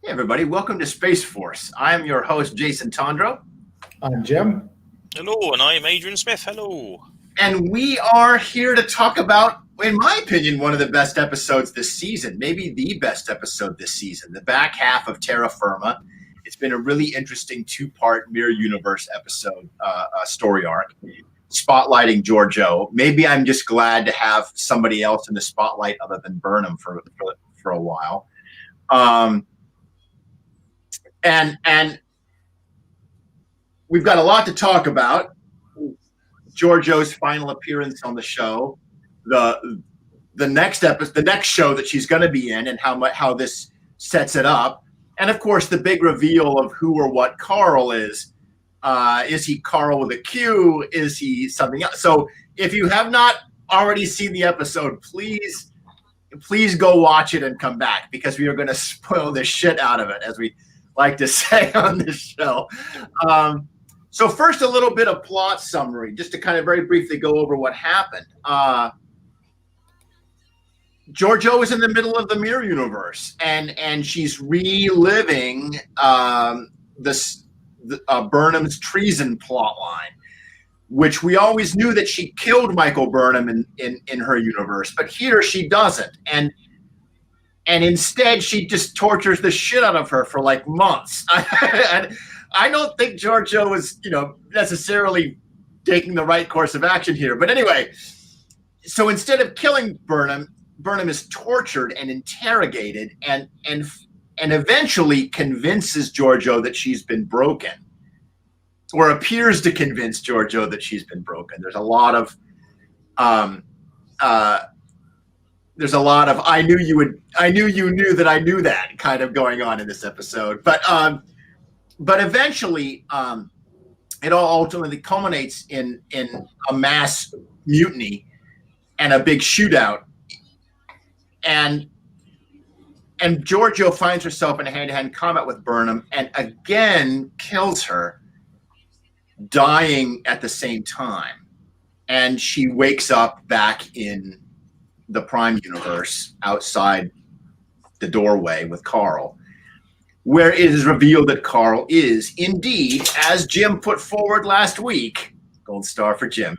Hey everybody, welcome to Space Force. I am your host, Jason Tondro. I'm Jim. Hello, and I'm Adrian Smith. Hello. And we are here to talk about, in my opinion, one of the best episodes this season, maybe the best episode this season, the back half of Terra Firma. It's been a really interesting two-part Mirror Universe episode, story arc, spotlighting Georgiou. Maybe I'm just glad to have somebody else in the spotlight other than Burnham for a while. And we've got a lot to talk about. Georgiou's final appearance on the show, the next episode, the next show that she's going to be in, and how this sets it up, and of course the big reveal of who or what Carl is. Is he Carl with a Q? Is he something else? So if you have not already seen the episode, please go watch it and come back, because we are going to spoil the shit out of it, as we like to say on this show. So first, a little bit of plot summary, just to kind of very briefly go over what happened. Georgiou is in the middle of the Mirror Universe, and she's reliving Burnham's treason plotline, which we always knew that she killed Michael Burnham in her universe, but here she doesn't. And instead, she just tortures the shit out of her for like months. I don't think Georgiou is, necessarily taking the right course of action here. But anyway, so instead of killing Burnham is tortured and interrogated, and eventually convinces Georgiou that she's been broken, or appears to convince Georgiou that she's been broken. There's a lot of I knew you knew that I knew that kind of going on in this episode. But eventually, it all ultimately culminates in a mass mutiny and a big shootout. And Georgiou finds herself in a hand-to-hand combat with Burnham, and again kills her, dying at the same time. And she wakes up back in the Prime Universe outside the doorway with Carl, where it is revealed that Carl is indeed, as Jim put forward last week, gold star for Jim,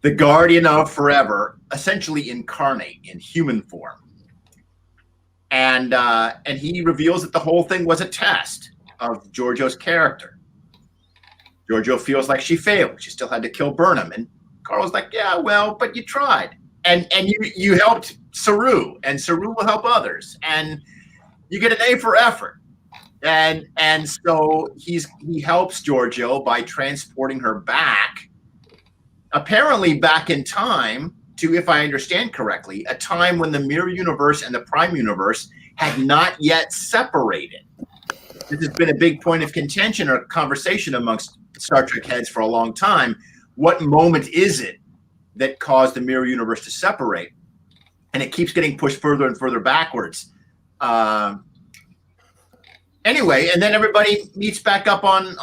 the Guardian of Forever, essentially incarnate in human form. And he reveals that the whole thing was a test of Georgiou's character. Georgiou feels like she failed. She still had to kill Burnham. And Carl's like, yeah, well, but you tried. And you helped Saru, and Saru will help others. And you get an A for effort. And so he helps Georgiou by transporting her back, apparently back in time to, if I understand correctly, a time when the Mirror Universe and the Prime Universe had not yet separated. This has been a big point of contention or conversation amongst Star Trek heads for a long time. What moment is it that caused the Mirror Universe to separate? And it keeps getting pushed further and further backwards. Anyway, and then everybody meets back up on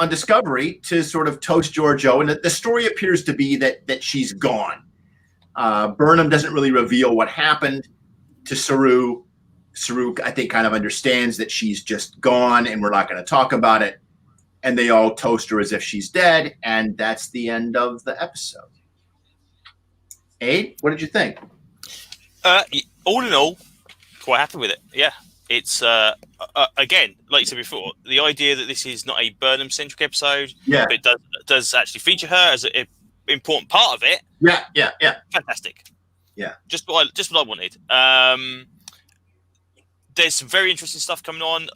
Discovery to sort of toast Georgiou, and the story appears to be that she's gone. Burnham doesn't really reveal what happened to Saru. Saru, I think, kind of understands that she's just gone, and we're not going to talk about it. And they all toast her as if she's dead, and that's the end of the episode. Abe, what did you think? All in all, quite happy with it. Yeah. It's, again, like you said before, the idea that this is not a Burnham-centric episode, but it does actually feature her as an important part of it. Yeah. Fantastic. Yeah. Just what I wanted. There's some very interesting stuff coming on.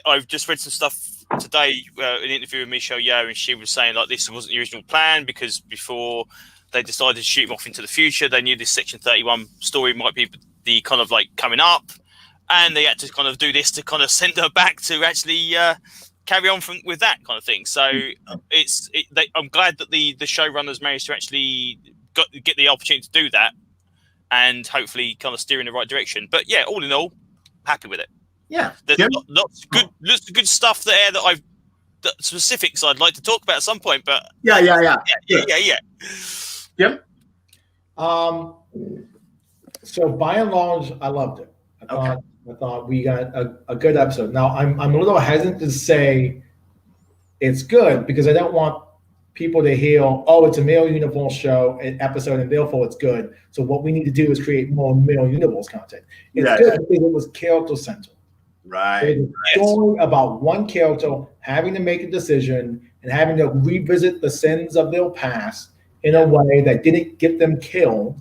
I've just read some stuff today, an interview with Michelle Yeoh, and she was saying like this wasn't the original plan, because before they decided to shoot him off into the future, they knew this Section 31 story might be the kind of like coming up. And they had to kind of do this to kind of send her back to actually carry on with that kind of thing. So I'm glad that the showrunners managed to actually get the opportunity to do that, and hopefully kind of steer in the right direction. But yeah, all in all, happy with it. Yeah, there's lots of good stuff there that specifics I'd like to talk about at some point. But yeah. Jim. So by and large, I loved it. I thought I thought we got a good episode. Now I'm a little hesitant to say it's good because I don't want people to hear, oh, it's a male universe show episode, and therefore it's good. So what we need to do is create more male universe content. It's good because it was character centered. Right. It was a story about one character having to make a decision and having to revisit the sins of their past in a way that didn't get them killed.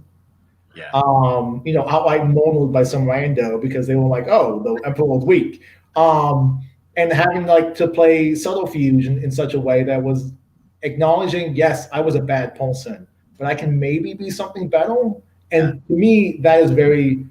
Yeah. Outright murdered by some rando because they were like, oh, the emperor was weak. And having to play subterfuge in such a way that was acknowledging, yes, I was a bad person, but I can maybe be something better. And to me, that is we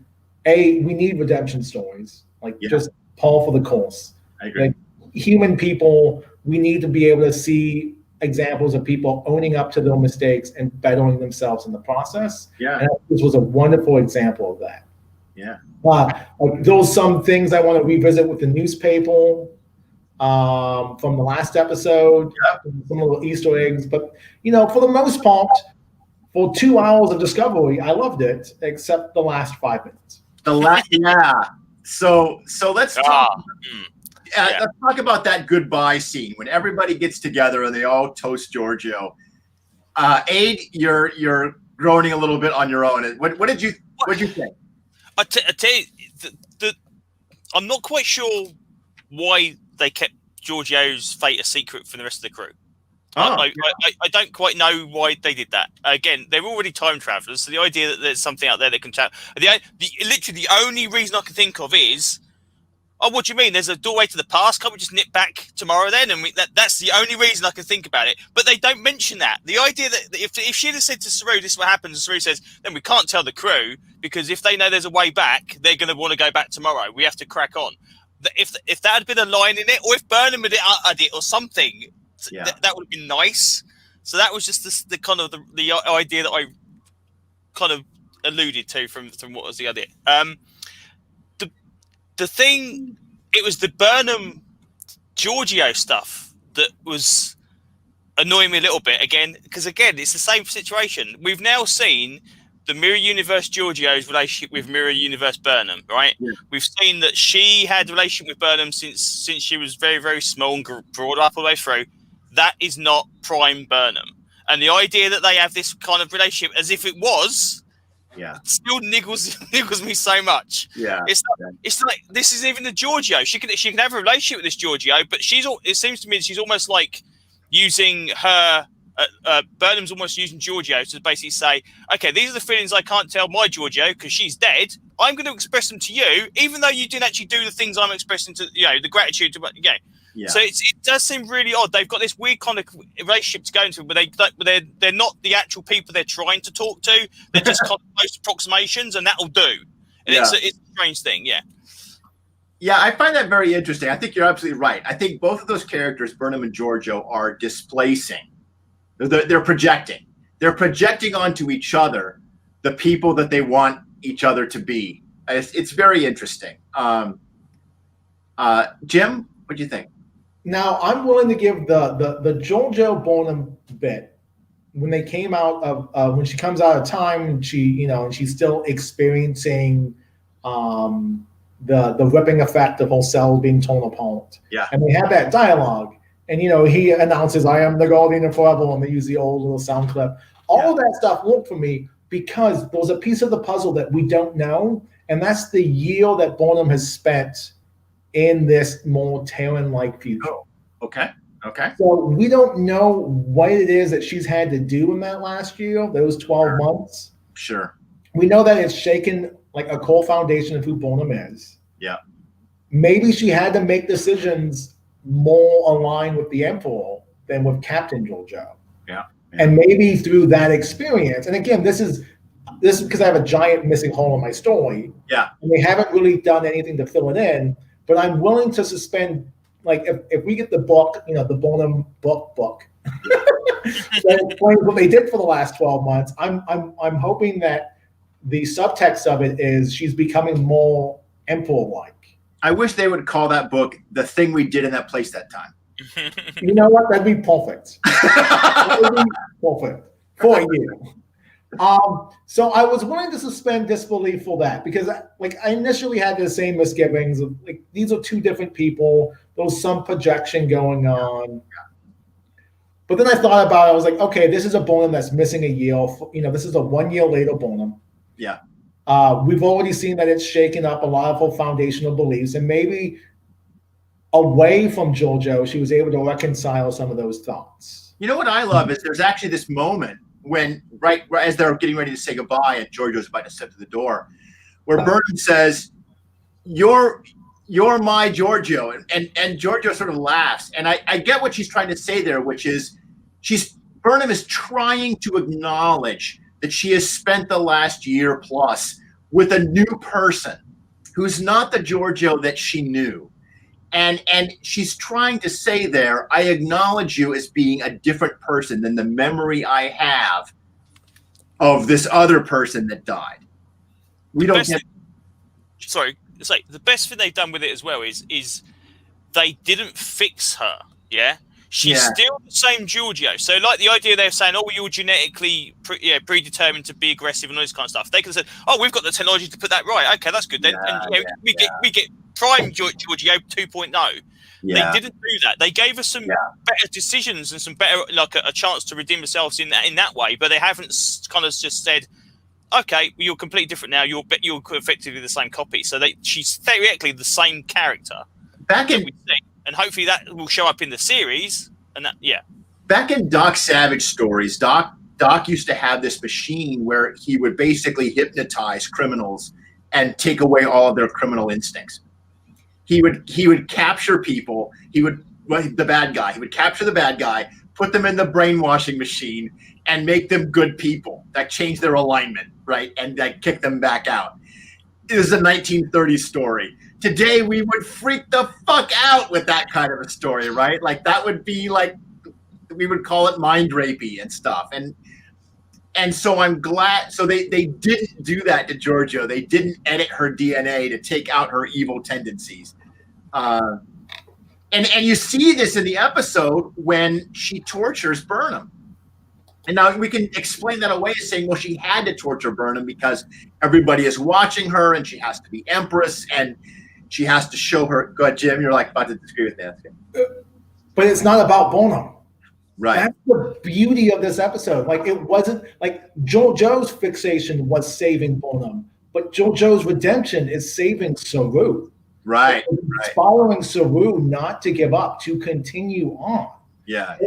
need redemption stories, just Paul for the cause. I agree. Human people, we need to be able to see examples of people owning up to their mistakes and bettering themselves in the process. Yeah. And this was a wonderful example of that. Yeah. Those some things I want to revisit with the newspaper from the last episode, some little Easter eggs. But, for the most part, for 2 hours of Discovery, I loved it, except the last 5 minutes. So let's talk. Let's talk about that goodbye scene when everybody gets together and they all toast Georgiou. Aid, you're groaning a little bit on your own. What did you think? I tell you, I'm not quite sure why they kept Georgiou's fate a secret from the rest of the crew. I don't quite know why they did that. Again, they're already time travelers, so the idea that there's something out there that can travel. Literally, the only reason I can think of is, oh, what do you mean? There's a doorway to the past. Can't we just nip back tomorrow then? And that's the only reason I can think about it. But they don't mention that. The idea that if she'd have said to Saru, this is what happens, and Saru says, then we can't tell the crew because if they know there's a way back, they're going to want to go back tomorrow. We have to crack on. If that had been a line in it, or if Burnham had uttered it or something, that would have been nice. So that was just the kind of the idea that I kind of alluded to from what was the idea. The thing, it was the Burnham Georgiou stuff that was annoying me a little bit again, because it's the same situation. We've now seen the Mirror Universe Georgiou's relationship with Mirror Universe Burnham, right? Yeah. We've seen that she had a relationship with Burnham since she was very, very small and brought up all the way through. That is not Prime Burnham. And the idea that they have this kind of relationship as if it was, it still niggles me so much. Yeah, it's like this isn't even the Georgiou. She can have a relationship with this Georgiou, but it seems to me she's almost like using her. Burnham's almost using Georgiou to basically say, okay, these are the feelings I can't tell my Georgiou because she's dead. I'm going to express them to you, even though you didn't actually do the things I'm expressing to the gratitude to So it does seem really odd. They've got this weird kind of relationship to go into, but they're not the actual people they're trying to talk to. They're just kind of close approximations, and that'll do. And it's a strange thing, Yeah, I find that very interesting. I think you're absolutely right. I think both of those characters, Burnham and Georgiou, are displacing. They're projecting. They're projecting onto each other the people that they want each other to be. It's very interesting. Jim, what do you think? Now, I'm willing to give the Georgiou Burnham bit when they came out of when she comes out of time and and she's still experiencing the ripping effect of her cells being torn apart. Yeah, and they have that dialogue. And, he announces, I am the guardian of forever, and they use the old little sound clip. All of that stuff worked for me because there's a piece of the puzzle that we don't know, and that's the year that Burnham has spent in this more Terran-like future. Oh, okay. So we don't know what it is that she's had to do in that last year, those 12 months. Sure. We know that it's shaken like a core foundation of who Burnham is. Yeah. Maybe she had to make decisions more aligned with the Emperor than with Captain Georgiou. Yeah. And maybe through that experience, and again, this is because I have a giant missing hole in my story. Yeah. And they haven't really done anything to fill it in, but I'm willing to suspend, like if we get the book, the Burnham book that explains what they did for the last 12 months, I'm hoping that the subtext of it is she's becoming more Emperor-like. I wish they would call that book The Thing We Did in That Place That Time. You know what? That'd be perfect. That would be perfect for you. So I was willing to suspend disbelief for that because, like, I initially had the same misgivings of like these are two different people. There was some projection going on, but then I thought about it. I was like, okay, this is a Bonham that's missing a year. You know, this is a 1 year later Bonham. Yeah. We've already seen that it's shaken up a lot of her foundational beliefs, and maybe away from Georgiou, she was able to reconcile some of those thoughts. You know what I love is there's actually this moment when right as they're getting ready to say goodbye and Georgiou's about to step to the door, where Burnham says, "You're my Georgiou," and Georgiou sort of laughs, and I get what she's trying to say there, which is Burnham is trying to acknowledge that she has spent the last year plus with a new person who's not the Georgiou that she knew. And she's trying to say there, I acknowledge you as being a different person than the memory I have of this other person that died. We don't get. Sorry, it's like the best thing they've done with it as well is they didn't fix her. Yeah, she's still the same Georgiou. So like the idea they're saying, oh, you're genetically predetermined to be aggressive and all this kind of stuff. They could have said, oh, we've got the technology to put that right. Okay, that's good then. We get prime Georgiou 2.0. They didn't do that. They gave us some better decisions and some better, like a chance to redeem themselves in that way. But they haven't kind of just said, okay, you're completely different now. You're effectively the same copy. So she's theoretically the same character. And hopefully that will show up in the series. And back in Doc Savage stories, Doc used to have this machine where he would basically hypnotize criminals and take away all of their criminal instincts. He would capture people. The bad guy. He would capture the bad guy, put them in the brainwashing machine, and make them good people that change their alignment, right, and that kick them back out. It was a 1930s story. Today we would freak the fuck out with that kind of a story, right? Like that would be like we would call it mind rapey and stuff. And so I'm glad. So they didn't do that to Georgiou. They didn't edit her DNA to take out her evil tendencies. And you see this in the episode when she tortures Burnham. And now we can explain that away as saying, well, she had to torture Burnham because everybody is watching her and she has to be Empress and she has to show her. Go ahead, Jim. You're like about to disagree with that. But it's not about Burnham. Right. That's the beauty of this episode. Like it wasn't like Georgiou's fixation was saving Burnham, but Georgiou's redemption is saving Saru. Right. Following Saru not to give up, to continue on. Yeah.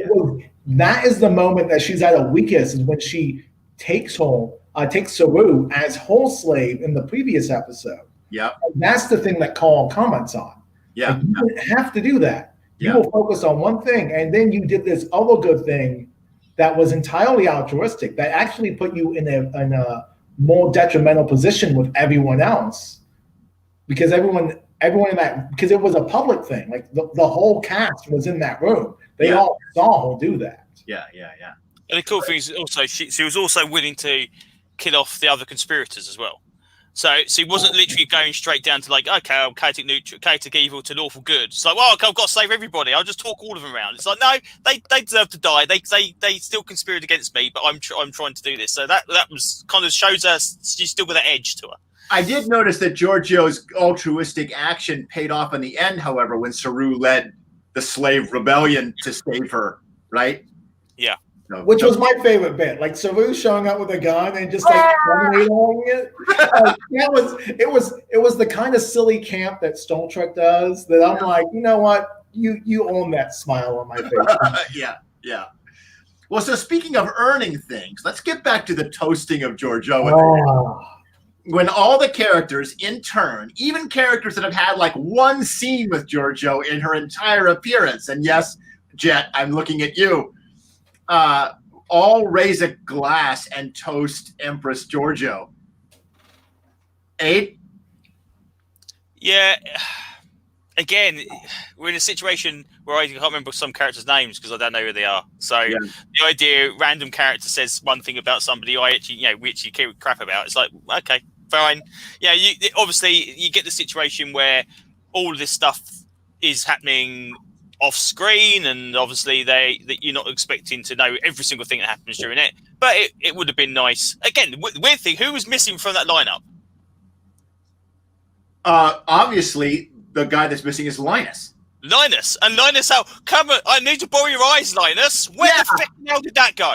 That is the moment that she's at her weakest, is when she takes Saru as whole slave in the previous episode. Yeah. That's the thing that Carl comments on. Yeah. Like, you didn't have to do that. You will focus on one thing, and then you did this other good thing that was entirely altruistic, that actually put you in a more detrimental position with everyone else, because everyone in that, because it was a public thing. Like the whole cast was in that room. They all saw her do that. Yeah. And the cool thing is also she was also willing to kill off the other conspirators as well. So he wasn't literally going straight down to like, okay, I'm chaotic neutral, chaotic evil to lawful good. It's like, well, okay, I've got to save everybody. I'll just talk all of them around. It's like, no, they deserve to die. They still conspired against me, but I'm trying to do this. So that was kind of shows us she's still got an edge to her. I did notice that Georgiou's altruistic action paid off in the end, however, when Saru led the slave rebellion to save her, right? Yeah. Which was my favorite bit, like Saru showing up with a gun and just like terminating it. It was the kind of silly camp that Star Trek does. That I'm like, you know what, you own that smile on my face. Yeah. Well, so speaking of earning things, let's get back to the toasting of Georgiou. When all the characters in turn, even characters that have had like one scene with Georgiou in her entire appearance, and yes, Jet, I'm looking at you. All raise a glass and toast Empress Georgiou. 8? Yeah. Again, we're in a situation where I can't remember some characters' names because I don't know who they are. So the idea, random character says one thing about somebody we actually care crap about. It's like, okay, fine. Yeah, obviously you get the situation where all of this stuff is happening off screen, and obviously that you're not expecting to know every single thing that happens during it. But it would have been nice. Again, the weird thing, who was missing from that lineup? Obviously, the guy that's missing is Linus. Linus. And Linus, come on, I need to borrow your eyes, Linus. Where the hell did that go?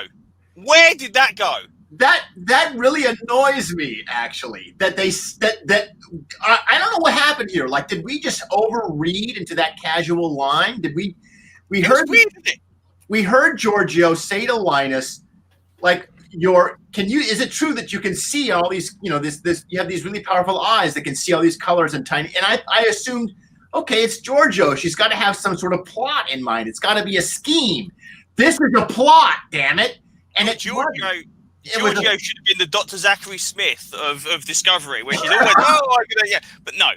Where did that go? That really annoys me, actually. That I don't know what happened here. Like, did we just overread into that casual line? Did we heard Georgiou say to Linus, like, is it true that you can see all these, you have these really powerful eyes that can see all these colors and tiny, and I assumed, okay, it's Georgiou. She's got to have some sort of plot in mind. It's got to be a scheme. This is a plot, damn it. And Georgiou should have been the Dr. Zachary Smith of Discovery, where she's always, but no.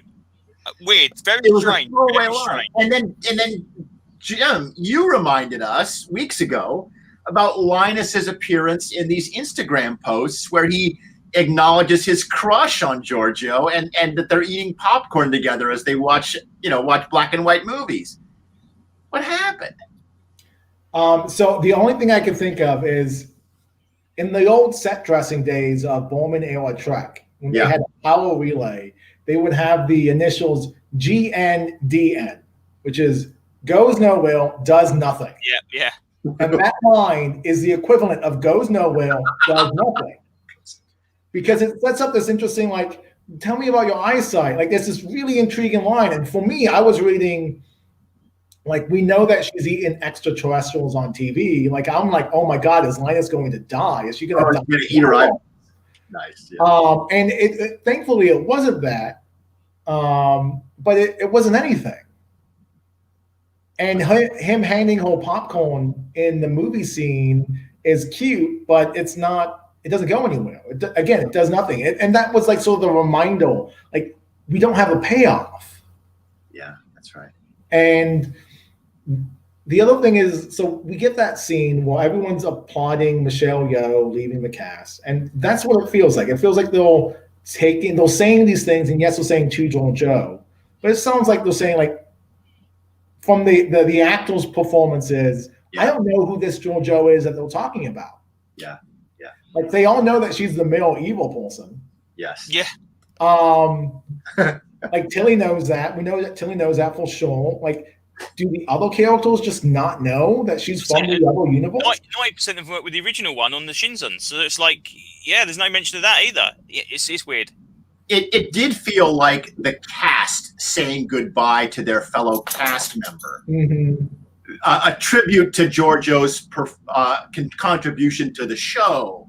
Weird. Very strange. Very strange. And then, Jim, you reminded us weeks ago about Linus's appearance in these Instagram posts where he acknowledges his crush on Georgiou and that they're eating popcorn together as they watch black and white movies. What happened? So the only thing I can think of is in the old set dressing days of Bowman era Trek, when they had a power relay, they would have the initials GNDN, which is goes nowhere, does nothing. Yeah. And that line is the equivalent of goes nowhere, does nothing. Because it sets up this interesting, like, tell me about your eyesight. Like, there's this really intriguing line. And for me, I was reading, like, we know that she's eating extraterrestrials on TV. Like, I'm like, oh my God, is Linus going to die? Is she going to eat her eye? Nice. Yeah. And thankfully it wasn't that, but it wasn't anything. And him handing her popcorn in the movie scene is cute, but it's not. It doesn't go anywhere. It does nothing. And that was like sort of the reminder, like, we don't have a payoff. Yeah, that's right. And the other thing is, so we get that scene where everyone's applauding Michelle Yeoh leaving the cast, and that's what it feels like. It feels like they're saying these things, and yes, they're saying to Georgiou, but it sounds like they're saying, like, from the actors' performances, I don't know who this Georgiou is that they're talking about. Yeah. Like, they all know that she's the male evil person. Yes. Yeah. Like, Tilly knows that. We know that Tilly knows that for sure. Like, do the other characters just not know that she's from the other universe? 90% of them work with the original one on the Shinzon. So it's like, there's no mention of that either. It's weird. It did feel like the cast saying goodbye to their fellow cast member. Mm-hmm. A tribute to Georgiou's contribution to the show,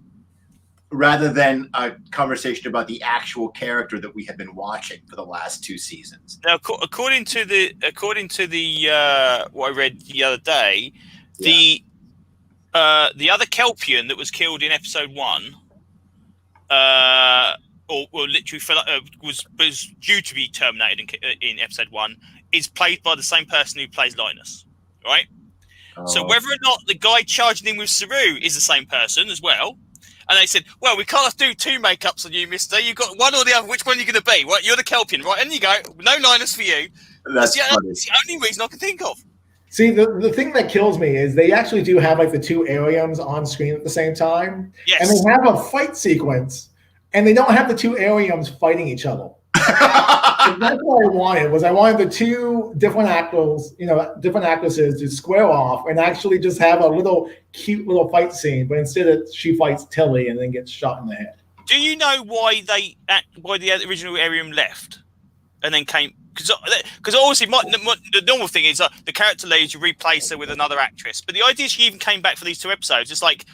rather than a conversation about the actual character that we have been watching for the last 2 seasons. Now, according to the what I read the other day, the other Kelpian that was killed in episode 1, or literally was due to be terminated in episode 1, is played by the same person who plays Linus, right? Oh. So whether or not the guy charging in with Saru is the same person as well. And they said, well, we can't do 2 makeups on you, mister. You've got one or the other. Which one are you going to be? Right, you're the Kelpian, right? And you go, no Linus for you. That's the only reason I can think of. See, the thing that kills me is they actually do have, like, the 2 Ariums on screen at the same time. Yes. And they have a fight sequence, and they don't have the 2 Ariums fighting each other. That's what I wanted the 2 different actors, different actresses to square off and actually just have a little cute little fight scene. But instead, she fights Tilly and then gets shot in the head. Do you know why the original Arium left and then came? Because obviously, the normal thing is the character leaves, you replace her with another actress. But the idea she even came back for these 2 episodes, it's like,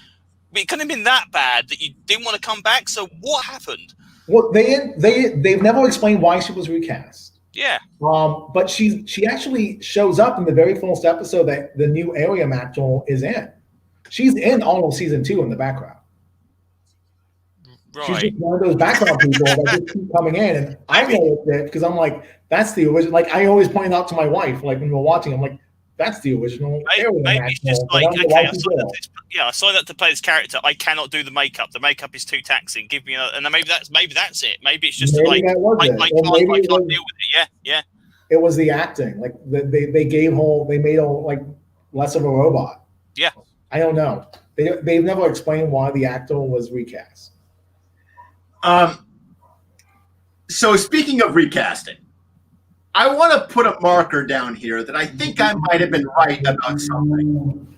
it couldn't have been that bad that you didn't want to come back. So what happened? Well, they've never explained why she was recast. Yeah. But she actually shows up in the very first episode that the new Arium actor is in. She's in all of season 2 in the background. Right. She's just one of those background people that just keep coming in, and I know it because I'm like, that's the original. Like, I always point out to my wife, like, when we're watching, I'm like, that's the original. Maybe it's just like, okay, I signed up to play this character. I cannot do the makeup. The makeup is too taxing. Give me and maybe that's it. Maybe it's just I can't deal with it. Yeah. It was the acting. Like, they made her like less of a robot. Yeah. I don't know. They've never explained why the actor was recast. So speaking of recasting, I want to put a marker down here that I think I might have been right about something.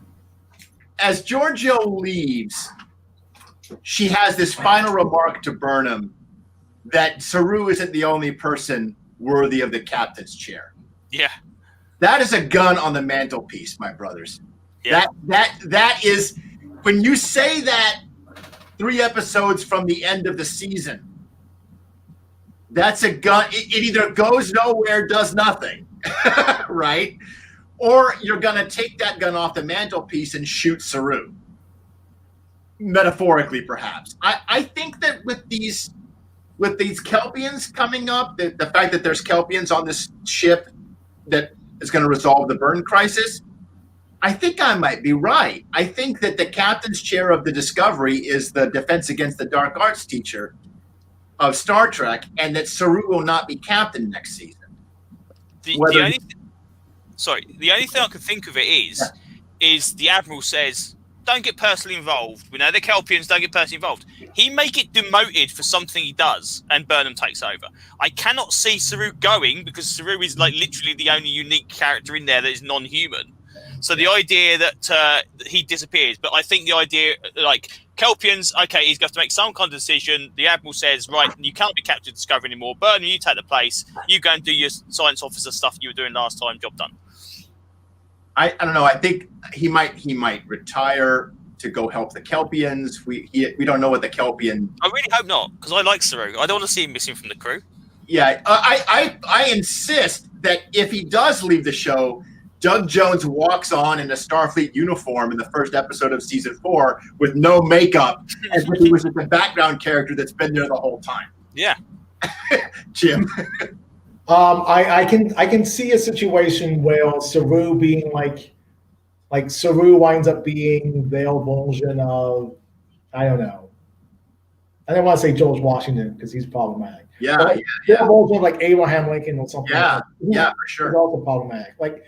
As Georgiou leaves, she has this final remark to Burnham that Saru isn't the only person worthy of the captain's chair. Yeah. That is a gun on the mantelpiece, my brothers. Yeah. That is, when you say that 3 episodes from the end of the season, that's a gun. It either goes nowhere, does nothing, right? Or you're going to take that gun off the mantelpiece and shoot Saru. Metaphorically, perhaps. I think that with these Kelpians coming up, the fact that there's Kelpians on this ship that is going to resolve the burn crisis, I think I might be right. I think that the captain's chair of the Discovery is the Defense Against the Dark Arts teacher of Star Trek, and that Saru will not be captain next season. The only thing I can think of it is the Admiral says, don't get personally involved. We know the Kelpians don't get personally involved. He may get demoted for something he does, and Burnham takes over. I cannot see Saru going, because Saru is like literally the only unique character in there that is non-human. So the idea that he disappears, but I think the idea, like, Kelpians, okay, he's got to make some kind of decision. The Admiral says, right, you can't be Captain Discovery anymore. Burnham, you take the place. You go and do your science officer stuff you were doing last time. Job done. I don't know. I think he might retire to go help the Kelpians. We don't know what the Kelpian. I really hope not, because I like Saru. I don't want to see him missing from the crew. Yeah, I insist that if he does leave the show, Doug Jones walks on in a Starfleet uniform in the first episode of season 4 with no makeup, as if he was just a background character that's been there the whole time. Yeah, Jim. I can see a situation where Saru being like Saru winds up being their version of, I don't know. I don't want to say George Washington because he's problematic. Yeah, but their version of like Abraham Lincoln or something. Yeah, like yeah, for sure. He's also problematic. Like,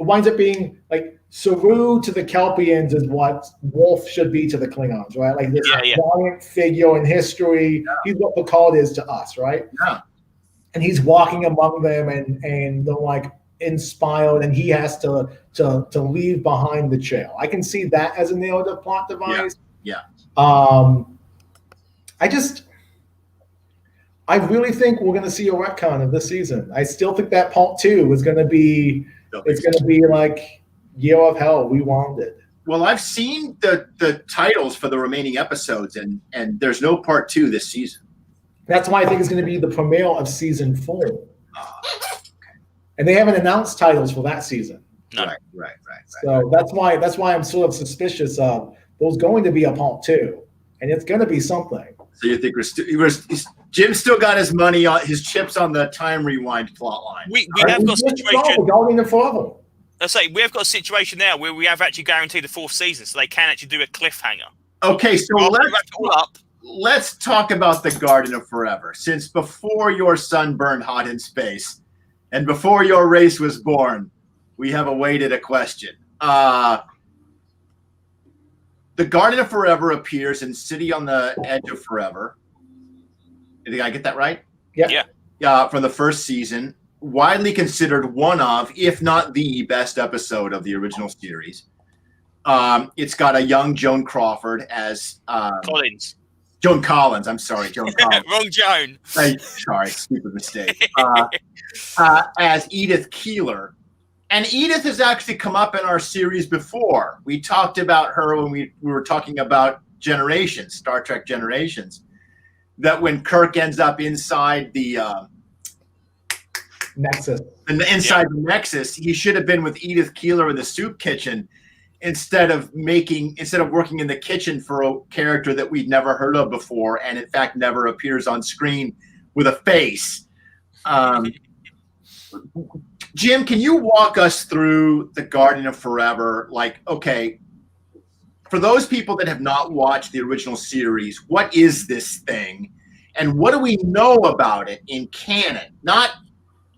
it winds up being like Saru to the Kelpians is what Worf should be to the Klingons, right? Like this giant figure in history. Yeah. He's what Picard is to us, right? Yeah. And he's walking among them and they're like inspired, and he has to leave behind the chair. I can see that as a narrative plot device. Yeah. I really think we're going to see a retcon of this season. I still think that part 2 is going to be. It's going to be like Year of Hell Rewounded. Well, I've seen the titles for the remaining episodes, and there's no part 2 this season. That's why I think it's going to be the premiere of season 4. Okay. And they haven't announced titles for that season. No. Right. So that's why I'm sort of suspicious of there's going to be a part 2, and it's going to be something. So you think Jim's still got his money on his chips on the time rewind plot line? We have got a situation. Going in forever. I say we have got a situation now where we have actually guaranteed a 4th season, so they can actually do a cliffhanger. Okay, so let's talk about the Garden of Forever. Since before your sun burned hot in space, and before your race was born, we have awaited a question. The Garden of Forever appears in City on the Edge of Forever. Did I get that right? Yeah. From the first season, widely considered one of, if not the best episode of the original series. It's got a young Joan Crawford as Collins. Joan Collins. I'm sorry, Joan Collins. Wrong Joan. Sorry, stupid mistake. As Edith Keeler. And Edith has actually come up in our series before. We talked about her when we were talking about Generations, Star Trek Generations. That when Kirk ends up inside the Nexus, the Nexus, he should have been with Edith Keeler in the soup kitchen instead of working in the kitchen for a character that we'd never heard of before, and in fact never appears on screen with a face. Jim, can you walk us through the Garden of Forever? Like, okay, for those people that have not watched the original series, what is this thing? And what do we know about it in canon? Not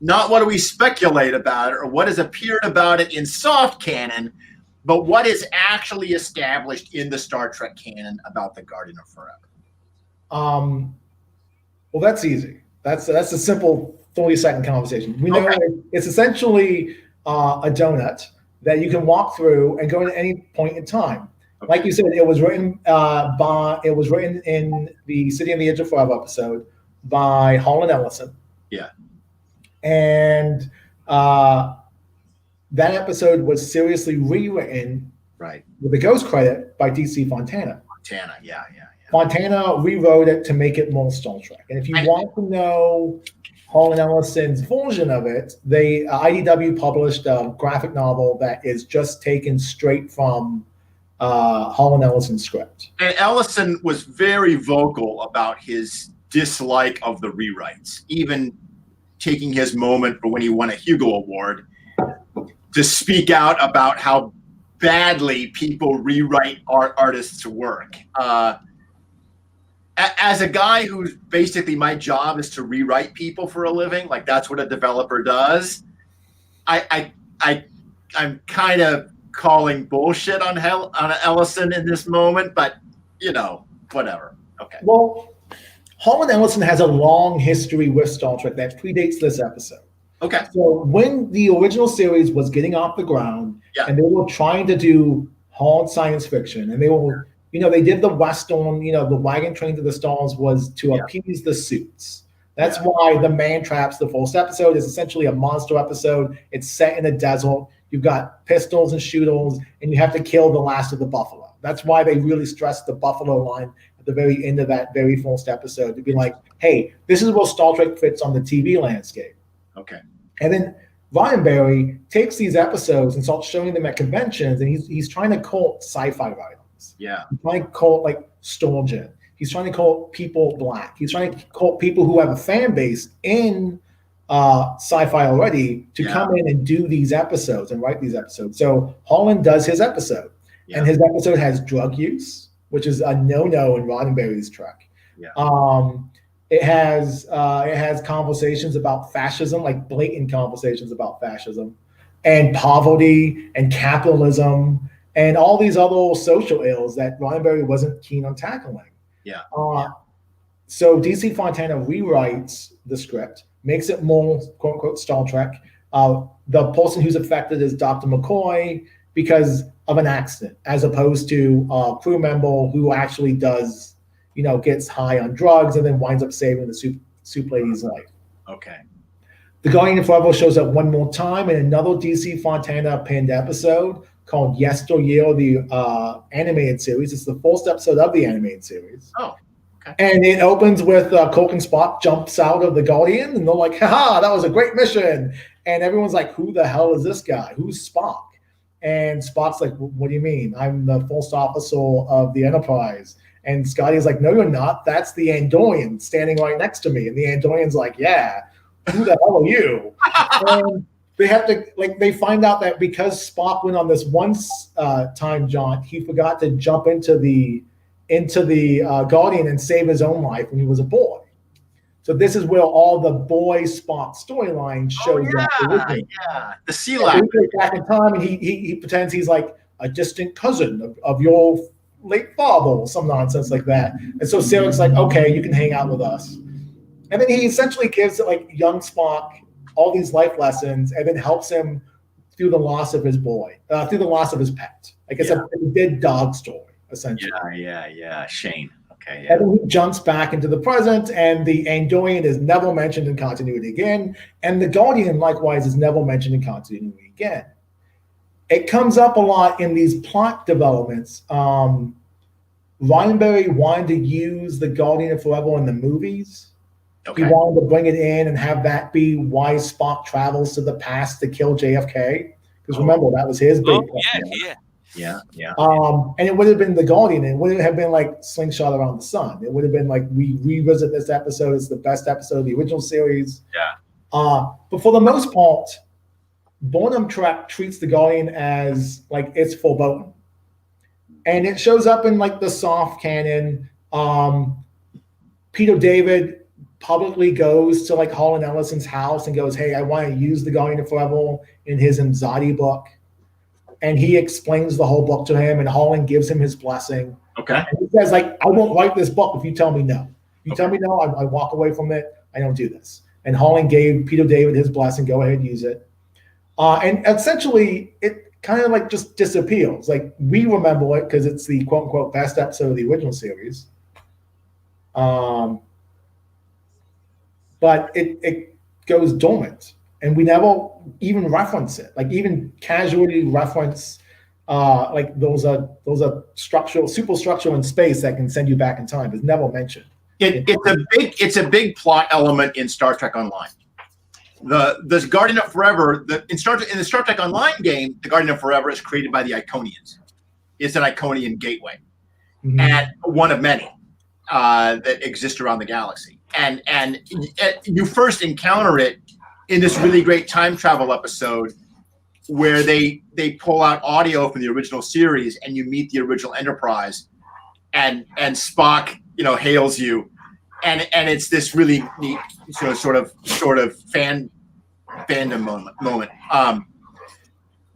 what do we speculate about it or what has appeared about it in soft canon, but what is actually established in the Star Trek canon about the Guardian of Forever? Well, that's easy. That's a simple 30-second conversation. We know it's essentially a donut that you can walk through and go to any point in time. Okay. Like you said, it was written in the City on the Edge of Forever episode by Holland Ellison. Yeah. And that episode was seriously rewritten, right, with a ghost credit by D.C. Fontana. Yeah. Fontana rewrote it to make it more Star Trek. And if you want to know Holland Ellison's version of it, IDW published a graphic novel that is just taken straight from Holland Ellison's script. And Ellison was very vocal about his dislike of the rewrites, even taking his moment for when he won a Hugo Award to speak out about how badly people rewrite artists' work. As a guy who's basically, my job is to rewrite people for a living, like that's what a developer does, I'm kind of calling bullshit on Ellison in this moment, but whatever. Okay. Well, Holland Ellison has a long history with Star Trek that predates this episode. Okay. So when the original series was getting off the ground, and they were trying to do hard science fiction, and they were, they did the Western, the wagon train to the stars was to appease the suits. That's why the Man Traps, the first episode, is essentially a monster episode. It's set in a desert. You've got pistols and shooters, and you have to kill the last of the buffalo. That's why they really stress the buffalo line at the very end of that very first episode, to be like, hey, this is where Star Trek fits on the TV landscape. Okay. And then Roddenberry takes these episodes and starts showing them at conventions, and he's trying to cult sci-fi writers. Yeah. He's trying to cult like Sturgeon. He's trying to cult people black. He's trying to cult people who have a fan base in sci-fi already to come in and do these episodes and write these episodes. So Holland does his episode, and his episode has drug use, which is a no-no in Roddenberry's Trek. Yeah. It has conversations about fascism, like blatant conversations about fascism, and poverty and capitalism and all these other social ills that Roddenberry wasn't keen on tackling. Yeah. So DC Fontana rewrites the script, makes it more quote unquote Star Trek. The person who's affected is Dr. McCoy because of an accident, as opposed to a crew member who actually does, gets high on drugs and then winds up saving the soup lady's life. Okay. The Guardian of Forever shows up one more time in another DC Fontana pinned episode called Yesteryear, the animated series. It's the first episode of the animated series. Oh, okay. And it opens with Kirk and Spock jumps out of the Guardian, and they're like, haha, that was a great mission. And everyone's like, who the hell is this guy? Who's Spock? And Spock's like, what do you mean? I'm the first officer of the Enterprise. And Scotty's like, no, you're not. That's the Andorian standing right next to me. And the Andorian's like, yeah, who the hell are you? And they have to, they find out that because Spock went on this one time jaunt, he forgot to jump into the Guardian and save his own life when he was a boy. So this is where all the boy Spock storyline shows up. Yeah, the sea life. He goes back in time, and he pretends he's like a distant cousin of your late father or some nonsense like that. And so Sarek's like, okay, you can hang out with us. And then he essentially gives young Spock all these life lessons, and then helps him through the loss of his boy, through the loss of his pet. Like it's a dead dog story, essentially. Yeah. Shane. Okay. Yeah. And then he jumps back into the present, and the Andorian is never mentioned in continuity again, and the Guardian likewise is never mentioned in continuity again. It comes up a lot in these plot developments. Roddenberry wanted to use the Guardian of Forever in the movies. Okay. He wanted to bring it in and have that be why Spock travels to the past to kill JFK. Because remember, that was his big point. Yeah. And it would have been the Guardian. It wouldn't have been like Slingshot Around the Sun. It would have been like, we revisit this episode. It's the best episode of the original series. Yeah. But for the most part, Burnham treats the Guardian as like it's foreboding. And it shows up in the soft canon. Peter David publicly goes to Holland Ellison's house and goes, hey, I want to use the Guardian of Forever in his Imzadi book. and he explains the whole book to him, and Holland gives him his blessing. Okay. And he says, like, I won't write this book if you tell me no. If you tell me no, I walk away from it. I don't do this. And Holland gave Peter David his blessing. Go ahead, use it. And essentially, it kind of like just disappears. Like, we remember it because it's the quote unquote best episode of the original series. But it goes dormant, and we never even reference it. Like, even casually reference like those are structural superstructural in space that can send you back in time. It's never mentioned. It's a big plot element in Star Trek Online. The Guardian of Forever, in the Star Trek Online game, the Guardian of Forever is created by the Iconians. It's an Iconian gateway, and one of many that exist around the galaxy. And you first encounter it in this really great time travel episode where they pull out audio from the original series, and you meet the original Enterprise, and Spock hails you, and it's this really neat sort of fandom moment.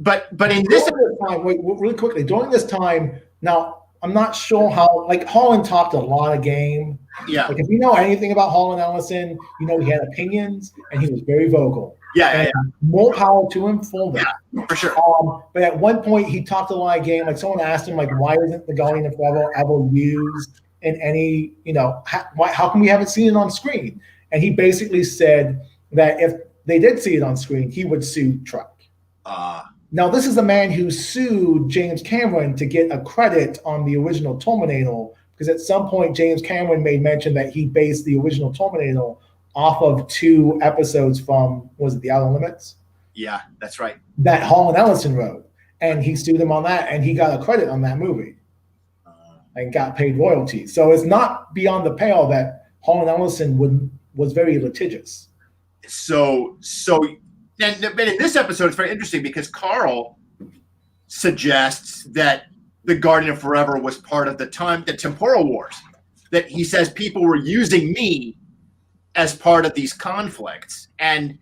But in this time, wait, really quickly, during this time, now I'm not sure how, like, Holland talked a lot of game. Yeah. Like, if you know anything about Holland Ellison, he had opinions and he was very vocal. Yeah. More power to him for that. Yeah, for sure. But at one point he talked a lot of game. Like, someone asked him, like, why isn't the Guardian of Forever ever used in any, how come we haven't seen it on screen? And he basically said that if they did see it on screen, he would sue Trek. Now, this is a man who sued James Cameron to get a credit on the original Terminator, because at some point James Cameron made mention that he based the original Terminator off of 2 episodes from, was it The Outer Limits? Yeah, that's right. That Holland Ellison wrote. And he sued him on that, and he got a credit on that movie and got paid royalties. So it's not beyond the pale that Holland Ellison was very litigious. And in this episode, it's very interesting because Carl suggests that the Guardian of Forever was part of the temporal wars. That he says people were using me as part of these conflicts, and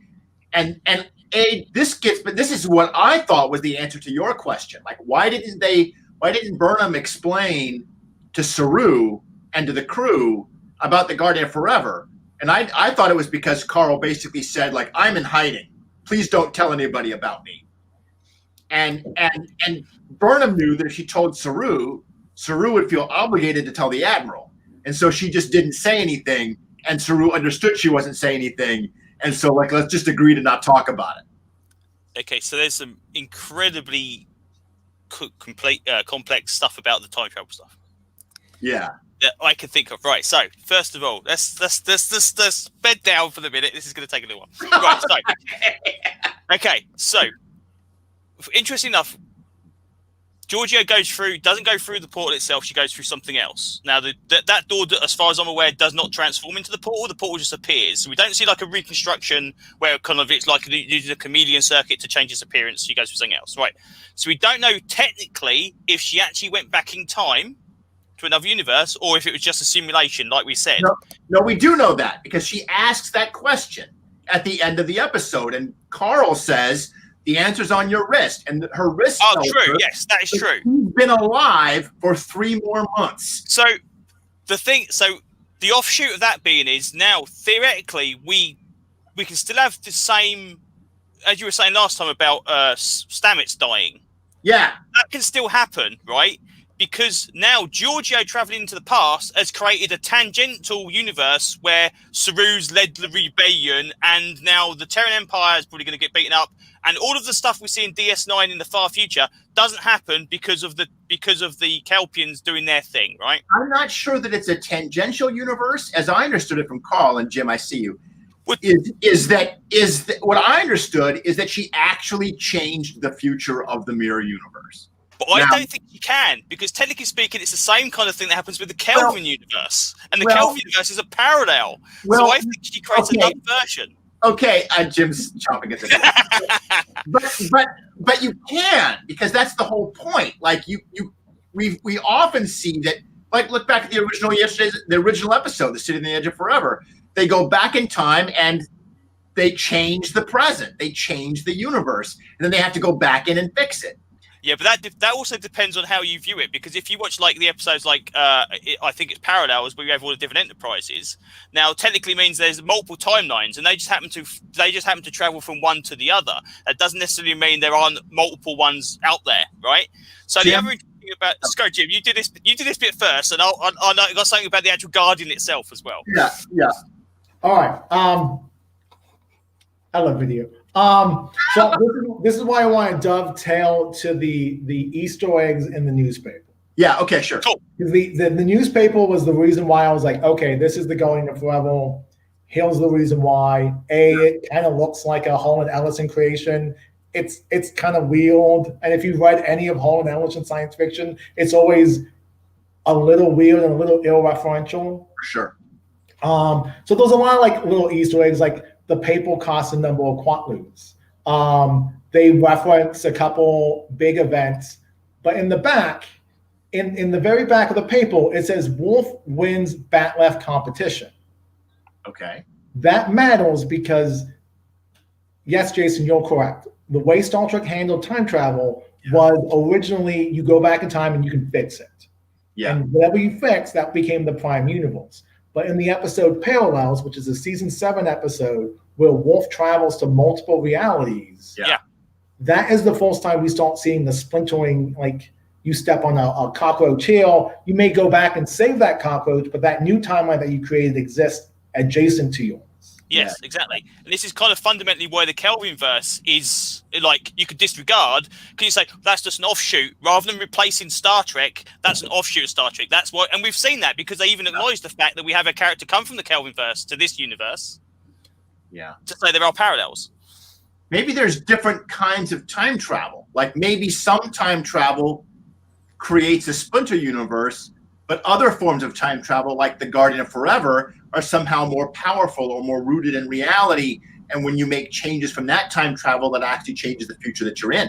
this is what I thought was the answer to your question. Like, why didn't Burnham explain to Saru and to the crew about the Guardian of Forever? And I thought it was because Carl basically said, like, I'm in hiding. Please don't tell anybody about me. And Burnham knew that if she told Saru would feel obligated to tell the Admiral. And so she just didn't say anything, and Saru understood she wasn't saying anything. And so, like, let's just agree to not talk about it. Okay, so there's some incredibly complex stuff about the time travel stuff. Yeah. That I can think of. Right, so first of all, let's bed down for the minute. This is going to take a little while. Right, so interesting enough, Georgiou doesn't go through the portal itself. She goes through something else. Now, that door, as far as I'm aware, does not transform into the portal. The portal just appears. So we don't see like a reconstruction where kind of it's like using a chameleon circuit to change its appearance. She goes for something else, right? So we don't know technically if she actually went back in time to another universe, or if it was just a simulation, like we said. No, we do know that because she asks that question at the end of the episode, and Carl says the answer's on your wrist, and her wrist. Oh, true. Yes, that is true. She's been alive for 3 more months. So the offshoot of that being is now theoretically we can still have the same, as you were saying last time about Stamets dying. Yeah, that can still happen, right? Because now Georgiou traveling into the past has created a tangential universe where Saru's led the rebellion, and now the Terran Empire is probably going to get beaten up, and all of the stuff we see in DS9 in the far future doesn't happen because of the Kelpians doing their thing, right? I'm not sure that it's a tangential universe, as I understood it from Carl, and Jim, I see you. What I understood is that she actually changed the future of the mirror universe. But I don't think you can, because technically speaking, it's the same kind of thing that happens with the Kelvin universe. And the Kelvin universe is a parallel. So I think she creates another version. Okay, Jim's chomping at the but you can, because that's the whole point. Like we often see that, like, look back at the original episode, The City on the Edge of Forever. They go back in time and they change the present. They change the universe. And then they have to go back in and fix it. Yeah, but that also depends on how you view it. Because if you watch like the episodes, like I think it's Parallels, where you have all the different enterprises. Now, technically means there's multiple timelines, and they just happen to travel from one to the other. That doesn't necessarily mean there aren't multiple ones out there, right? So Jim? the other thing about go, Jim, you did this bit first, and I got something about the actual Guardian itself as well. Yeah. All right. I love video. So this is why I want to dovetail to the Easter eggs in the newspaper. Yeah. Okay. Sure. Cool. Because the newspaper was the reason why I was like, okay, this is the Going to Forever. Here's the reason why. It kind of looks like a Holland Ellison creation. It's kind of weird. And if you've read any of Holland Ellison science fiction, it's always a little weird and a little irreferential. For sure. So there's a lot of like little Easter eggs, like the paper costs a number of quantlus. They reference a couple big events, but in the back, in the very back of the paper, it says Wolf wins bat left competition. Okay. That matters because, yes, Jason, you're correct. The way Star Trek handled time travel was originally you go back in time and you can fix it. Yeah. And whatever you fix, that became the prime universe. But in the episode Parallels, which is a season 7 episode where Worf travels to multiple realities, that is the first time we start seeing the splintering, like you step on a cockroach here, you may go back and save that cockroach, but that new timeline that you created exists adjacent to yours. Yes, exactly. And this is kind of fundamentally why the Kelvinverse is like you could disregard because you say that's just an offshoot rather than replacing Star Trek. That's an offshoot of Star Trek. That's what, and we've seen that because they even acknowledge the fact that we have a character come from the Kelvinverse to this universe. Yeah. To say there are parallels. Maybe there's different kinds of time travel. Like maybe some time travel creates a splinter universe, but other forms of time travel, like the Guardian of Forever, are somehow more powerful or more rooted in reality. And when you make changes from that time travel, that actually changes the future that you're in.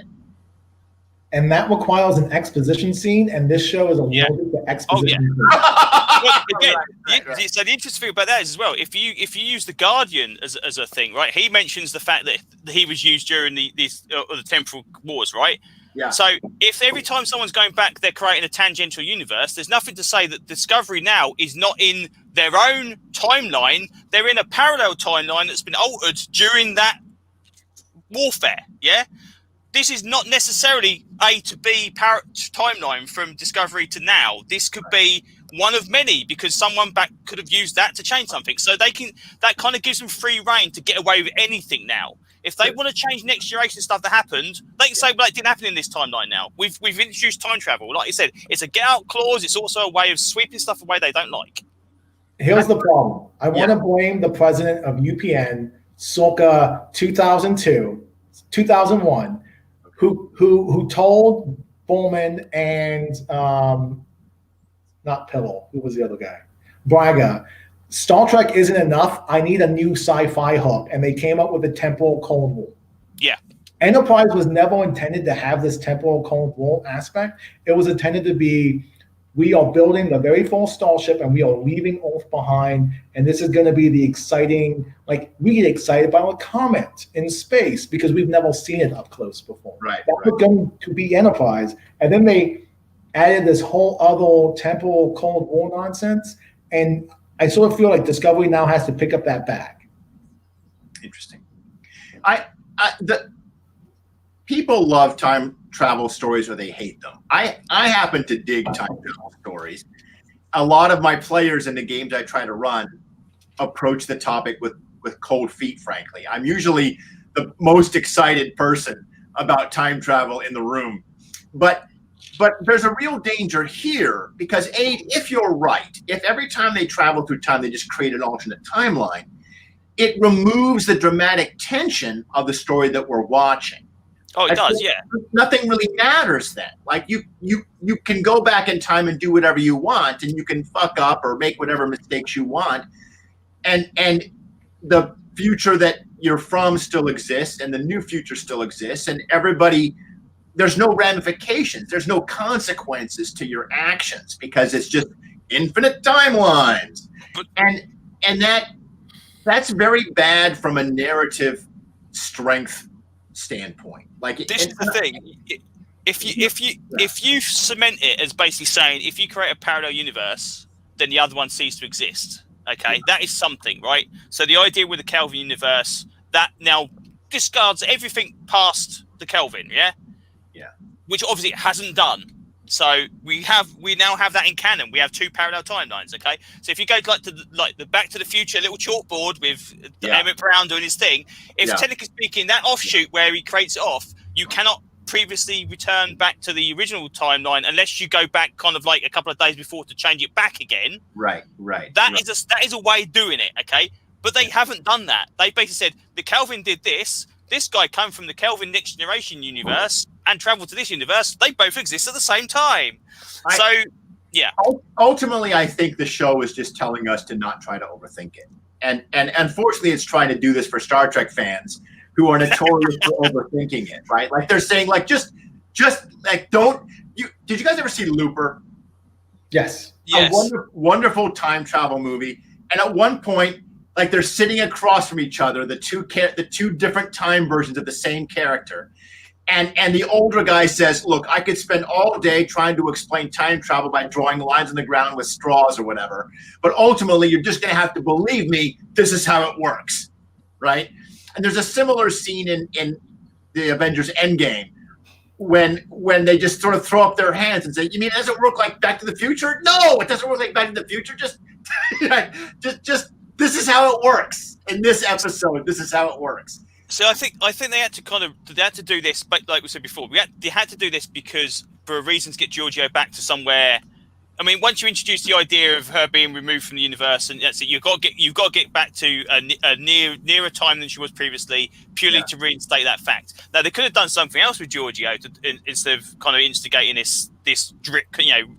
And that requires an exposition scene, and this show is allergic to exposition scenes. Well, again, right. So the interesting thing about that is as well, if you use the Guardian as a thing, right? He mentions the fact that he was used during the temporal wars, right? Yeah. So if every time someone's going back, they're creating a tangential universe, there's nothing to say that Discovery now is not in their own timeline. They're in a parallel timeline that's been altered during that warfare. Yeah. This is not necessarily A to B timeline from Discovery to now. This could be one of many because someone back could have used that to change something. So that kind of gives them free reign to get away with anything now. If they want to change next generation stuff that happened, they can say, well, it didn't happen in this timeline now. We've introduced time travel. Like you said, it's a get out clause. It's also a way of sweeping stuff away they don't like. Here's the problem. I want to blame the president of UPN circa 2002, 2001, who told Bowman and not Pillow, who was the other guy? Braga, Star Trek isn't enough. I need a new sci-fi hook. And they came up with the temporal Cold War. Yeah. Enterprise was never intended to have this temporal Cold War aspect. It was intended to be, we are building the very first starship and we are leaving Earth behind. And this is going to be the exciting, like we get excited by a comet in space because we've never seen it up close before. Right. That was going to be Enterprise. And then they added this whole other temporal Cold War nonsense. And I sort of feel like Discovery now has to pick up that back. Interesting. The people love time travel stories or they hate them. I happen to dig time travel stories. A lot of my players in the games I try to run approach the topic with cold feet, frankly. I'm usually the most excited person about time travel in the room. But there's a real danger here because, Aid, if you're right, if every time they travel through time, they just create an alternate timeline, it removes the dramatic tension of the story that we're watching. Oh, it does, yeah. Nothing really matters then. Like you can go back in time and do whatever you want, and you can fuck up or make whatever mistakes you want, and the future that you're from still exists, and the new future still exists, and everybody. There's no ramifications. There's no consequences to your actions because it's just infinite timelines, and that's very bad from a narrative strength standpoint. Like this is the thing. If you cement it as basically saying if you create a parallel universe, then the other one ceases to exist. Okay, that is something, right? So the idea with the Kelvin universe that now discards everything past the Kelvin, yeah, which obviously it hasn't done. So we now have that in canon. We have two parallel timelines. Okay, so if you go to the Back to the Future little chalkboard with Emmett Brown doing his thing, if technically speaking that offshoot where he creates it off, you cannot previously return back to the original timeline unless you go back kind of like a couple of days before to change it back again. Right. That is a way of doing it. Okay, but they haven't done that. They basically said the Kelvin did this. This guy came from the Kelvin Next Generation universe and traveled to this universe. They both exist at the same time. Ultimately, I think the show is just telling us to not try to overthink it. And unfortunately, it's trying to do this for Star Trek fans who are notorious for overthinking it, right? Like they're saying, like, just like, don't you? Did you guys ever see Looper? Yes. A wonderful time travel movie. And at one point, like they're sitting across from each other, the two different time versions of the same character. And the older guy says, look, I could spend all day trying to explain time travel by drawing lines on the ground with straws or whatever. But ultimately, you're just going to have to believe me. This is how it works, right? And there's a similar scene in the Avengers Endgame when they just sort of throw up their hands and say, you mean it doesn't work like Back to the Future? No, it doesn't work like Back to the Future. Just this is how it works. In this episode, this is how it works. So I think they had to do this, but like we said before, they had to do this because for a reason to get Georgiou back to somewhere. I mean, once you introduce the idea of her being removed from the universe, and that's it, you've got to get back to a nearer time than she was previously, purely to reinstate that fact. Now they could have done something else with Georgiou instead of kind of instigating this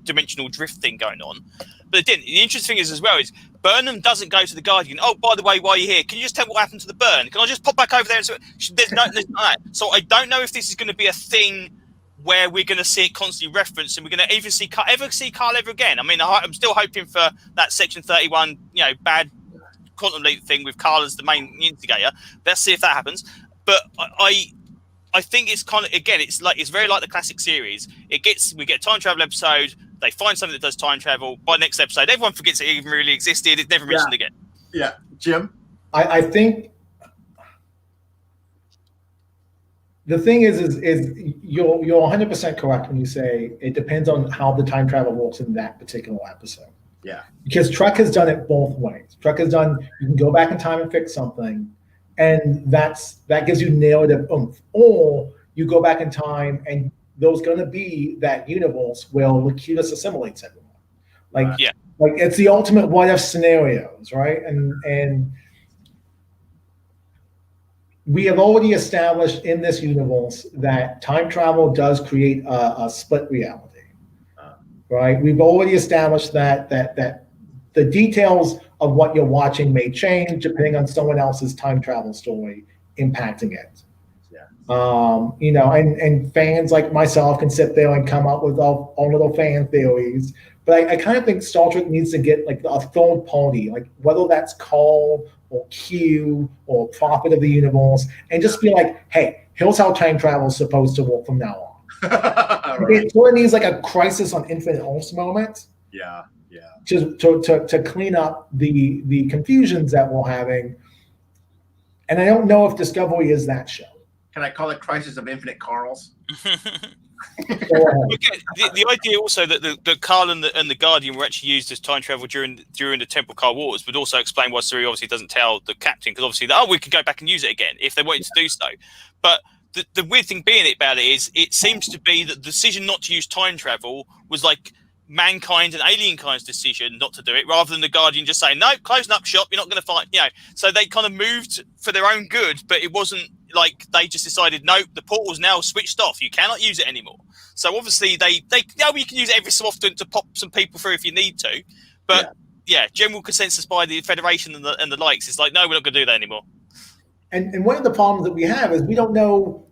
dimensional drift thing going on, but it didn't. The interesting thing is as well is Burnham doesn't go to the Guardian. Oh, by the way, while you're here, can you just tell me what happened to the burn? Can I just pop back over there? There's none of that. So I don't know if this is going to be a thing where we're going to see it constantly referenced, and we're going to even see Carl ever again. I mean, I'm still hoping for that Section 31, bad quantum leap thing with Carl as the main instigator. Let's see if that happens. But I think it's kind of, again, it's very like the classic series. We get a time travel episode. They find something that does time travel. By next episode, everyone forgets it even really existed. It's never mentioned again. Yeah, Jim. I think the thing is you're 100% correct when you say it depends on how the time travel works in that particular episode. Yeah. Because Trek has done it both ways. Trek has done, you can go back in time and fix something, and that gives you narrative oomph. Or you go back in time and there's going to be that universe where Locutus assimilates everyone. Like it's the ultimate what if scenarios, right? And we have already established in this universe that time travel does create a split reality, right? We've already established that the details of what you're watching may change depending on someone else's time travel story impacting it. And fans like myself can sit there and come up with all little fan theories. But I kind of think Star Trek needs to get like a third party, like whether that's Carl or Q or Prophet of the Universe, and just be like, hey, here's how time travel is supposed to work from now on. Right. It sort of needs like a Crisis on Infinite Earths moment. Yeah. To clean up the confusions that we're having. And I don't know if Discovery is that show. Can I call it Crisis of Infinite Carls? The idea also that Carl and the Guardian were actually used as time travel during the Temple Car Wars would also explain why Suri obviously doesn't tell the captain, because obviously we could go back and use it again if they wanted to do so. But the weird thing about it is it seems to be that the decision not to use time travel was like mankind and alien kind's decision not to do it, rather than the Guardian just saying, no, closing up shop, you're not going to fight, so they kind of moved for their own good, but it wasn't like they just decided, no, the portal's now switched off, you cannot use it anymore. So obviously they you can use it every so often to pop some people through if you need to, but general consensus by the Federation and the likes is like, no, we're not going to do that anymore. And one of the problems that we have is we don't know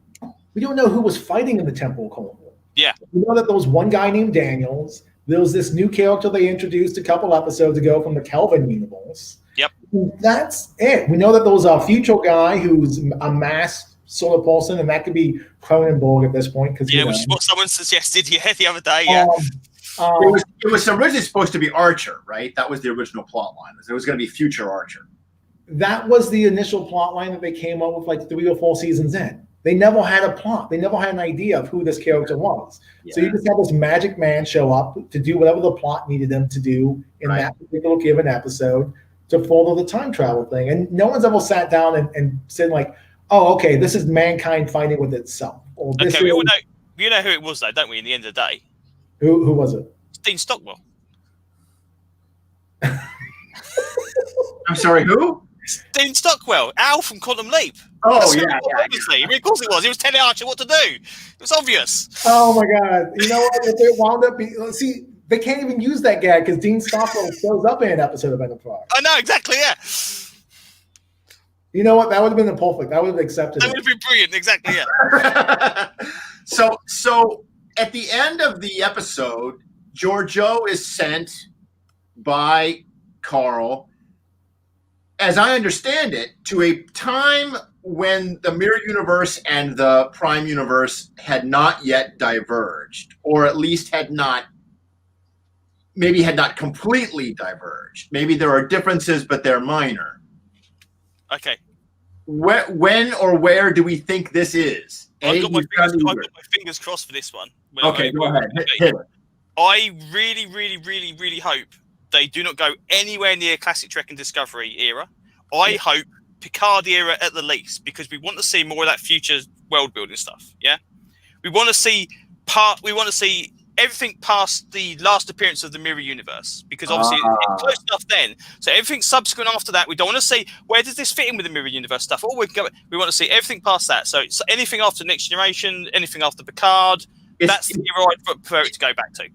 who was fighting in the Temple Cold War. Yeah, we know that there was one guy named Daniels. There was this new character they introduced a couple episodes ago from the Kelvin universe. Yep. That's it. We know that there was a future guy who's amassed sort of person, and that could be Cronenberg at this point. Because which is what someone suggested the other day. It was originally supposed to be Archer, right? That was the original plot line. It was going to be future Archer. That was the initial plot line that they came up with like 3 or 4 seasons in. They never had a plot. They never had an idea of who this character was. Yeah. So you just have this magic man show up to do whatever the plot needed them to do in that particular given episode to follow the time travel thing. And no one's ever sat down and said like, oh, okay, this is mankind fighting with itself. Or this okay, we all know, you know who it was though, don't we, in the end of the day? Who was it? Dean Stockwell. I'm sorry, who? Dean Stockwell, Al from Quantum Leap. Oh, yeah. Obviously. I mean, of course it was. He was telling Archer what to do. It was obvious. Oh, my God. You know what? If it wound up being... See, they can't even use that gag because Dean Stockwell shows up in an episode of Enterprise. I know, exactly, yeah. You know what? That would have been the perfect. I would have accepted That would have been brilliant, exactly, yeah. So at the end of the episode, Georgiou is sent by Carl, as I understand it, to a time when the mirror universe and the prime universe had not yet diverged, or at least had not completely diverged. Maybe there are differences, but they're minor. Okay. When or where do we think this is? I've got my fingers crossed for this one. Okay, go ahead. Hit it. I really, really, really, really hope they do not go anywhere near Classic Trek and Discovery era. I hope Picard era at the least, because we want to see more of that future world building stuff. Yeah, we want to see everything past the last appearance of the mirror universe, because obviously it's close enough then. So everything subsequent after that, we don't want to see where does this fit in with the mirror universe stuff. We want to see everything past that. So anything after Next Generation, anything after Picard. That's the era I'd prefer it to go back to.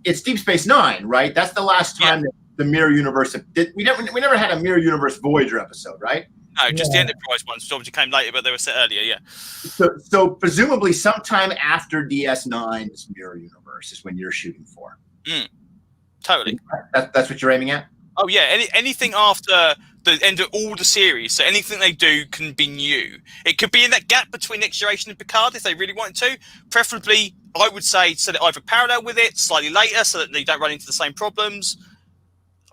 It's Deep Space Nine, right? That's the last time that the mirror universe we never had a mirror universe Voyager episode, right? No, just the Enterprise ones, which obviously came later, but they were set earlier. Yeah. So presumably sometime after DS9's mirror universe is when you're shooting for. Totally. That's what you're aiming at. Oh yeah, anything after the end of all the series, so anything they do can be new. It could be in that gap between Next Generation and Picard if they really wanted to. Preferably, I would say, set it either parallel with it, slightly later, so that they don't run into the same problems.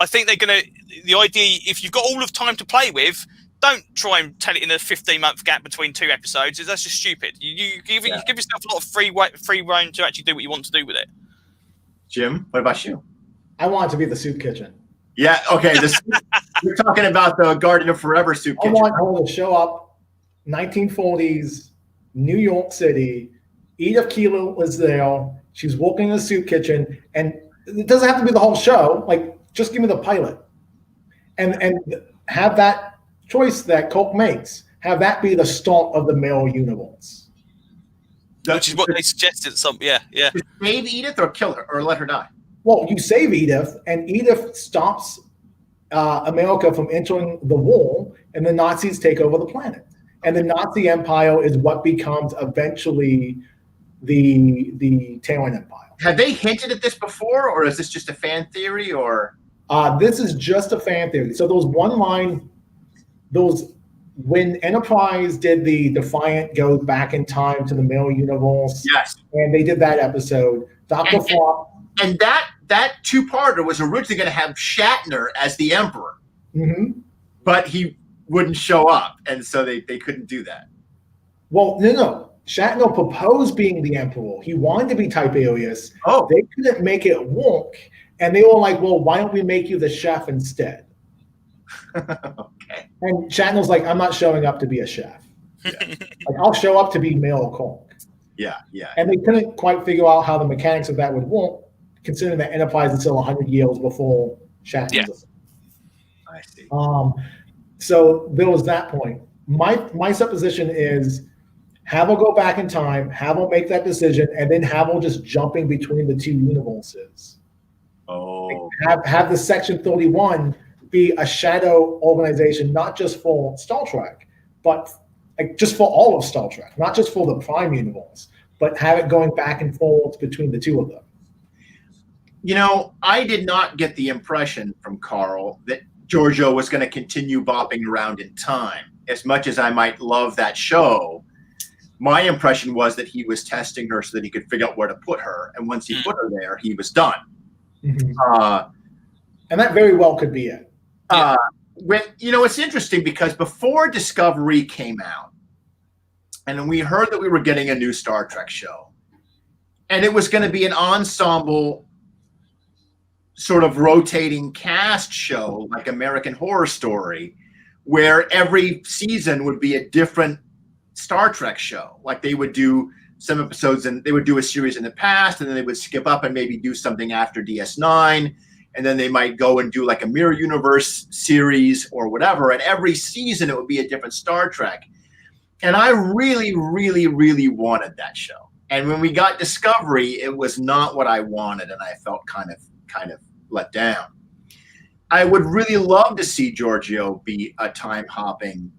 I think they're going to... The idea, if you've got all of time to play with, don't try and tell it in a 15-month gap between 2 episodes. That's just stupid. You give yourself a lot of free rein to actually do what you want to do with it. Jim, what about you? I want it to be the soup kitchen. Yeah, okay. You're talking about the Guardian of Forever soup kitchen. I want her to show up, 1940s, New York City. Edith Keeler was there. She's walking in the soup kitchen, and it doesn't have to be the whole show. Like, just give me the pilot, and have that choice that Coke makes. Have that be the start of the male universe. Which is what they suggested. Yeah. Save Edith or kill her or let her die. Well, you save Edith, and Edith stops America from entering the wall, and the Nazis take over the planet. And the Nazi Empire is what becomes eventually the Terran Empire. Have they hinted at this before, or is this just a fan theory? Or this is just a fan theory. So when Enterprise did the Defiant goes back in time to the male universe, yes, and they did that episode, Dr. Flop. And that two-parter was originally going to have Shatner as the Emperor, but he wouldn't show up, and so they couldn't do that. Well, no. Shatner proposed being the Emperor. He wanted to be Tiberius. Oh. They couldn't make it work, and they were like, well, why don't we make you the chef instead? Okay. And Shatner's like, I'm not showing up to be a chef. Yeah. Like, I'll show up to be male cook. Yeah. And they couldn't quite figure out how the mechanics of that would work, considering that Enterprise is still 100 years before Shatner. Yeah. I see. So there was that point. My supposition is have her go back in time, have her make that decision, and then have her just jumping between the two universes. Oh. Have the Section 31 be a shadow organization, not just for Star Trek, but just for all of Star Trek, not just for the Prime universe, but have it going back and forth between the two of them. You know, I did not get the impression from Carl that Georgiou was going to continue bopping around in time. as much as I might love that show, my impression was that he was testing her so that he could figure out where to put her. And once he put her there, he was done. Mm-hmm. And that very well could be it. It's interesting because before Discovery came out, and we heard that we were getting a new Star Trek show, and it was going to be an ensemble sort of rotating cast show like American Horror Story, where every season would be a different Star Trek show. Like they would do some episodes and they would do a series in the past, and then they would skip up and maybe do something after DS9, and then they might go and do like a Mirror Universe series or whatever. And every season it would be a different Star Trek. And I really, really, really wanted that show. And when we got Discovery, it was not what I wanted, and I felt kind of let down. I would really love to see Georgiou be a time-hopping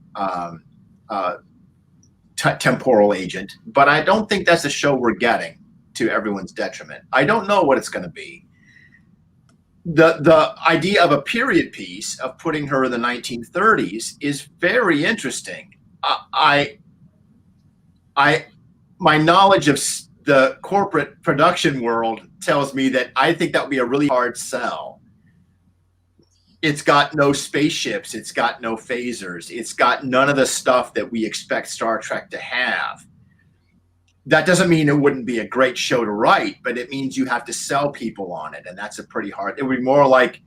temporal agent, but I don't think that's a show we're getting, to everyone's detriment. I don't know what it's going to be. The idea of a period piece, of putting her in the 1930s, is very interesting. My knowledge of the corporate production world tells me that I think that would be a really hard sell. It's got no spaceships. It's got no phasers. It's got none of the stuff that we expect Star Trek to have. That doesn't mean it wouldn't be a great show to write, but it means you have to sell people on it, and that's a pretty hard. It would be more like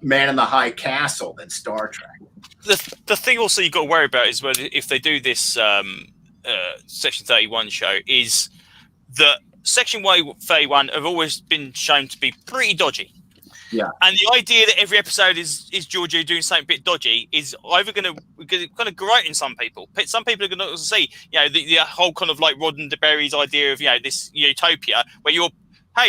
Man in the High Castle than Star Trek. The thing also you've got to worry about is whether if they do this Section 31 show, is that Section 31 have always been shown to be pretty dodgy. Yeah. And the idea that every episode is Georgiou doing something a bit dodgy is either going to grate in some people. Some people are going to see, the whole kind of like Roddenberry's idea of, this utopia where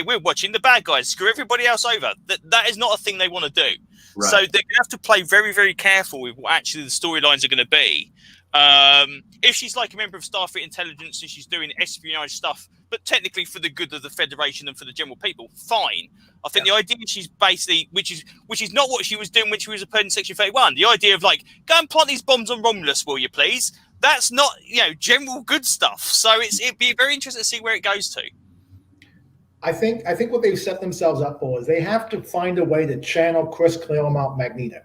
we're watching the bad guys screw everybody else over. That is not a thing they want to do. Right. So they're going to have to play very, very careful with what actually the storylines are going to be. If she's like a member of Starfleet Intelligence and she's doing espionage stuff, but technically for the good of the Federation and for the general people, fine. I think the idea she's basically, which is not what she was doing when she was a person in Section 31. The idea of go and plant these bombs on Romulus, will you please? That's not, general good stuff. So it'd be very interesting to see where it goes to. I think what they've set themselves up for is they have to find a way to channel Chris Claremont Magneto.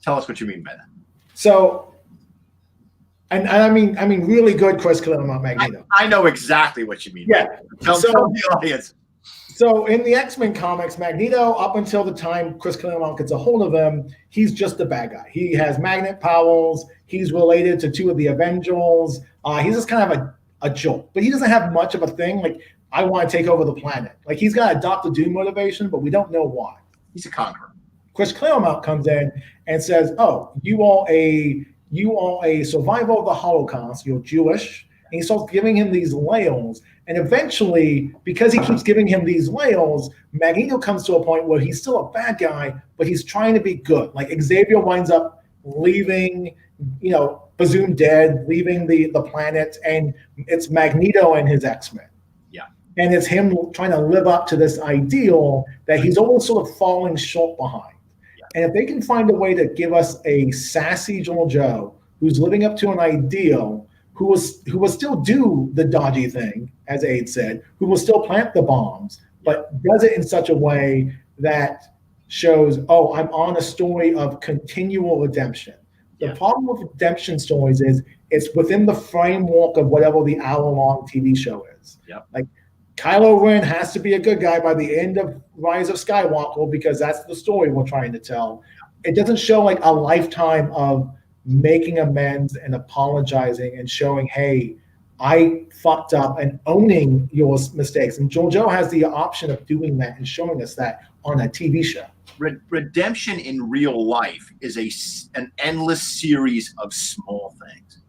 Tell us what you mean by that. So. And I mean really good Chris Claremont Magneto. I know exactly what you mean. Yeah. Tell the audience. So in the X-Men comics, Magneto, up until the time Chris Claremont gets a hold of him, he's just a bad guy. He has magnet powers. He's related to two of the Avengers. He's just kind of a joke. But he doesn't have much of a thing. Like, I want to take over the planet. Like, he's got a Dr. Doom motivation, but we don't know why. He's a conqueror. Chris Claremont comes in and says, oh, you are a survivor of the Holocaust. You're Jewish. And he starts giving him these layers. And eventually, because he keeps giving him these layers, Magneto comes to a point where he's still a bad guy, but he's trying to be good. Like, Xavier winds up leaving, Bazoon dead, leaving the planet, and it's Magneto and his X-Men. Yeah. And it's him trying to live up to this ideal that he's always sort of falling short behind. And if they can find a way to give us a sassy Georgiou who's living up to an ideal, who will still do the dodgy thing, as Aid said, who will still plant the bombs, but does it in such a way that shows, oh, I'm on a story of continual redemption. The problem with redemption stories is it's within the framework of whatever the hour-long TV show is. Yep. Like, Kylo Ren has to be a good guy by the end of Rise of Skywalker because that's the story we're trying to tell. It doesn't show like a lifetime of making amends and apologizing and showing, hey, I fucked up, and owning your mistakes. And Georgiou has the option of doing that and showing us that on a TV show. Redemption in real life is an endless series of small things.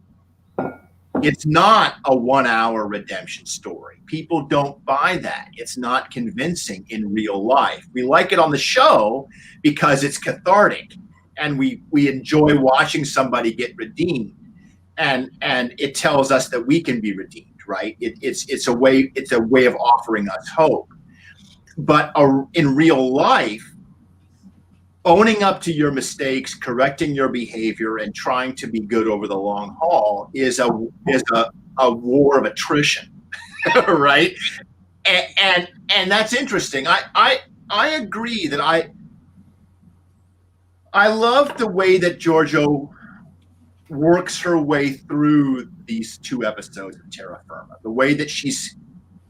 It's not a 1 hour redemption story. People don't buy that. It's not convincing in real life. We like it on the show because it's cathartic and we enjoy watching somebody get redeemed. And it tells us that we can be redeemed, right? It's a way of offering us hope. But in real life, owning up to your mistakes, correcting your behavior, and trying to be good over the long haul is a war of attrition, right? And that's interesting. I agree that I love the way that Georgiou works her way through these 2 episodes of Terra Firma. The way that she's